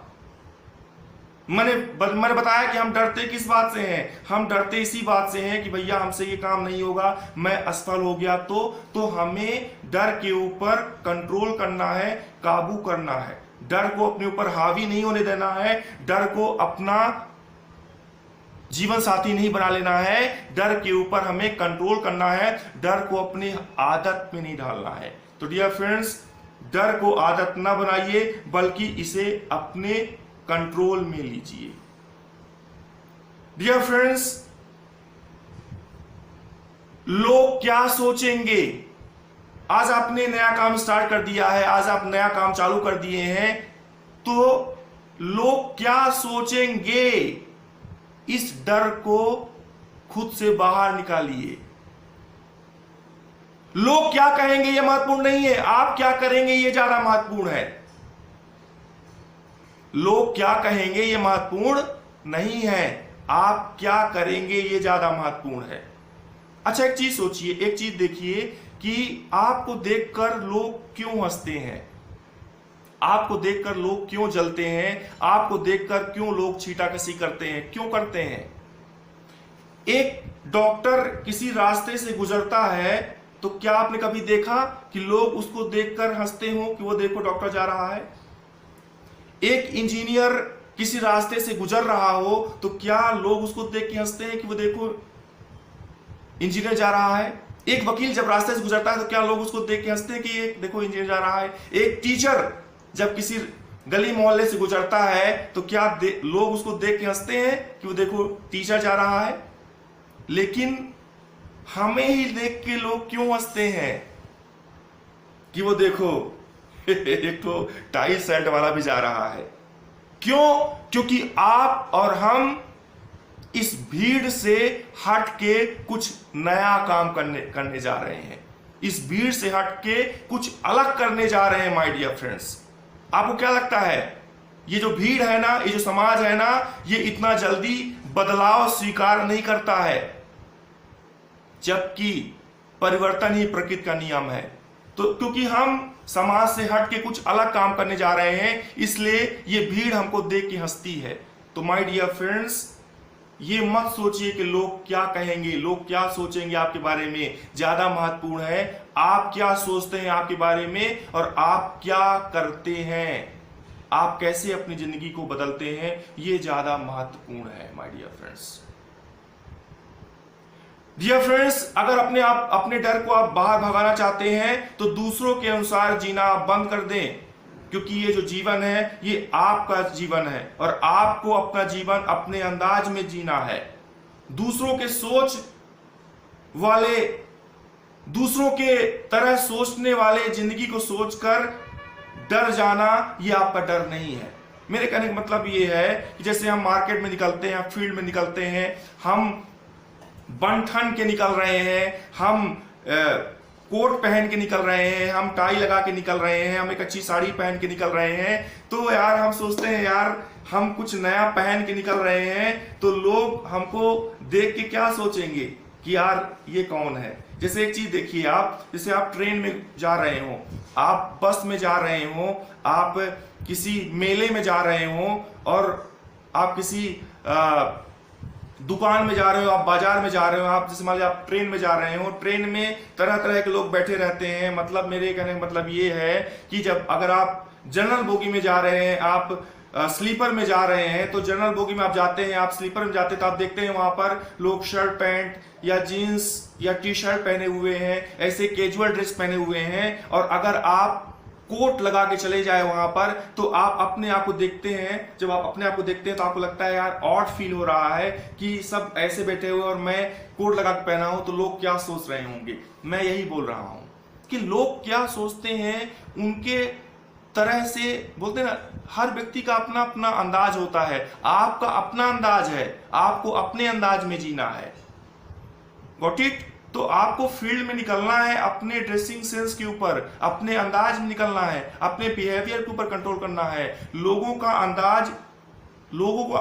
मैंने बताया कि हम डरते किस बात से हैं। हम डरते इसी बात से हैं कि भैया हमसे ये काम नहीं होगा, मैं असफल हो गया तो हमें डर के ऊपर कंट्रोल करना है, काबू करना है। डर को अपने ऊपर हावी नहीं होने देना है। डर को अपना जीवन साथी नहीं बना लेना है। डर के ऊपर हमें कंट्रोल करना है। डर को अपनी आदत में नहीं डालना है। तो डियर फ्रेंड्स, डर को आदत ना बनाइए, बल्कि इसे अपने कंट्रोल में लीजिए। डियर फ्रेंड्स, लोग क्या सोचेंगे? आज आपने नया काम स्टार्ट कर दिया है, आज आप नया काम चालू कर दिए हैं, तो लोग क्या सोचेंगे, इस डर को खुद से बाहर निकालिए। लोग क्या कहेंगे यह महत्वपूर्ण नहीं है, आप क्या करेंगे यह ज्यादा महत्वपूर्ण है। लोग क्या कहेंगे यह महत्वपूर्ण नहीं है, आप क्या करेंगे यह ज्यादा महत्वपूर्ण है। अच्छा, एक चीज सोचिए, एक चीज देखिए कि आपको देखकर लोग क्यों हंसते हैं, आपको देखकर लोग क्यों जलते हैं, आपको देखकर क्यों लोग छींटाकशी करते हैं, क्यों करते हैं। एक डॉक्टर किसी रास्ते से गुजरता है तो क्या आपने कभी देखा कि लोग उसको देखकर हंसते हो कि वो देखो डॉक्टर जा रहा है। एक इंजीनियर किसी रास्ते से गुजर रहा हो तो क्या लोग उसको देख के हंसते हैं कि वो देखो इंजीनियर जा रहा है। एक वकील जब रास्ते से गुजरता है तो क्या लोग उसको देख के हंसते हैं कि ये देखो इंजीनियर जा रहा है। एक टीचर जब किसी गली मोहल्ले से गुजरता है तो क्या लोग उसको देख के हंसते हैं कि वो देखो टीचर जा रहा है। लेकिन हमें ही देख के लोग क्यों हंसते हैं कि वो देखो एक तो टाई शर्ट वाला भी जा रहा है। क्यों? क्योंकि आप और हम इस भीड़ से हट के कुछ नया काम करने जा रहे हैं। इस भीड़ से हट के कुछ अलग करने जा रहे हैं। माय डियर फ्रेंड्स, आपको क्या लगता है, ये जो भीड़ है ना, ये जो समाज है ना, ये इतना जल्दी बदलाव स्वीकार नहीं करता है, जबकि परिवर्तन ही प्रकृति का नियम है। तो क्योंकि हम समाज से हट के कुछ अलग काम करने जा रहे हैं, इसलिए ये भीड़ हमको देख के हंसती है। तो माय डियर फ्रेंड्स, ये मत सोचिए कि लोग क्या कहेंगे, लोग क्या सोचेंगे आपके बारे में। ज्यादा महत्वपूर्ण है आप क्या सोचते हैं आपके बारे में और आप क्या करते हैं, आप कैसे अपनी जिंदगी को बदलते हैं, ये ज्यादा महत्वपूर्ण है my dear friends. Dear friends, अगर अपने डर को आप बाहर भगाना चाहते हैं तो दूसरों के अनुसार जीना आप बंद कर दें, क्योंकि ये जो जीवन है ये आपका जीवन है और आपको अपना जीवन अपने अंदाज में जीना है। दूसरों के सोच वाले, दूसरों के तरह सोचने वाले जिंदगी को सोचकर डर जाना ये आपका डर नहीं है। मेरे कहने का मतलब ये है कि जैसे हम मार्केट में निकलते हैं, फील्ड में निकलते हैं, हम बन ठन के निकल रहे हैं, हम कोट पहन के निकल रहे हैं, हम टाई लगा के निकल रहे हैं, हम एक अच्छी साड़ी पहन के निकल रहे हैं, तो यार हम सोचते हैं यार हम कुछ नया पहन के निकल रहे हैं तो लोग हमको देख के क्या सोचेंगे कि यार ये कौन है। जैसे एक चीज देखिए, आप जैसे आप ट्रेन में जा रहे हो, आप बस में जा रहे हो, आप किसी मेले में जा रहे हो और आप किसी दुकान में जा रहे हो, आप बाजार में जा रहे हो, आप जैसे मान लीजिए आप ट्रेन में जा रहे हो, ट्रेन में तरह तरह के लोग बैठे रहते हैं। मतलब मेरे कहने का मतलब ये है कि जब अगर आप जनरल बोगी में जा रहे हैं, आप स्लीपर में जा रहे हैं, तो जनरल बोगी में आप जाते हैं, आप स्लीपर में जाते हैं, तो आप देखते हैं वहां पर लोग शर्ट पैंट या जीन्स या टी शर्ट पहने हुए हैं, ऐसे कैजुअल ड्रेस पहने हुए हैं। और अगर आप कोट लगा के चले जाए वहां पर, तो आप अपने आप को देखते हैं, जब आप अपने आप को देखते हैं तो आपको लगता है यार ऑड फील हो रहा है कि सब ऐसे बैठे हुए और मैं कोट लगा के पहना हूं, तो लोग क्या सोच रहे होंगे। मैं यही बोल रहा हूं कि लोग क्या सोचते हैं, उनके तरह से बोलते हैं ना, हर व्यक्ति का अपना अपना अंदाज होता है। आपका अपना अंदाज है, आपको अपने अंदाज में जीना है। Got it? तो आपको फील्ड में निकलना है, अपने ड्रेसिंग सेंस के ऊपर, अपने अंदाज में निकलना है, अपने बिहेवियर के ऊपर कंट्रोल करना है। लोगों का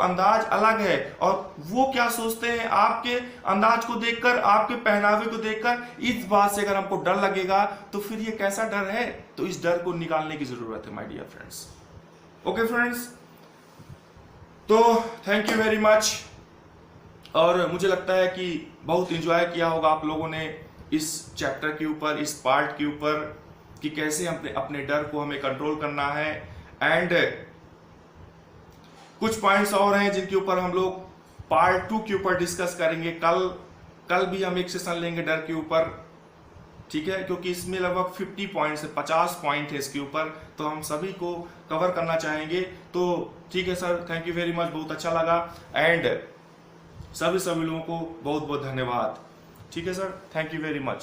अंदाज अलग है, और वो क्या सोचते हैं आपके अंदाज को देखकर, आपके पहनावे को देखकर। इस बात से अगर हमको डर लगेगा तो फिर ये कैसा डर है? तो इस डर को निकालने की जरूरत है my dear friends. Okay friends, तो थैंक यू वेरी मच। और मुझे लगता है कि बहुत एंजॉय किया होगा आप लोगों ने इस चैप्टर के ऊपर, इस पार्ट के ऊपर, कि कैसे अपने डर को हमें कंट्रोल करना है। एंड कुछ पॉइंट्स और हैं जिनके ऊपर हम लोग पार्ट 2 के ऊपर डिस्कस करेंगे। कल भी हम एक सेशन लेंगे डर के ऊपर, ठीक है, क्योंकि इसमें लगभग 50 पॉइंट्स है, 50 पॉइंट है इसके ऊपर, तो हम सभी को कवर करना चाहेंगे। तो ठीक है sir, thank you very much, बहुत अच्छा लगा। एंड सभी लोगों को बहुत बहुत धन्यवाद। ठीक है sir, thank you very much.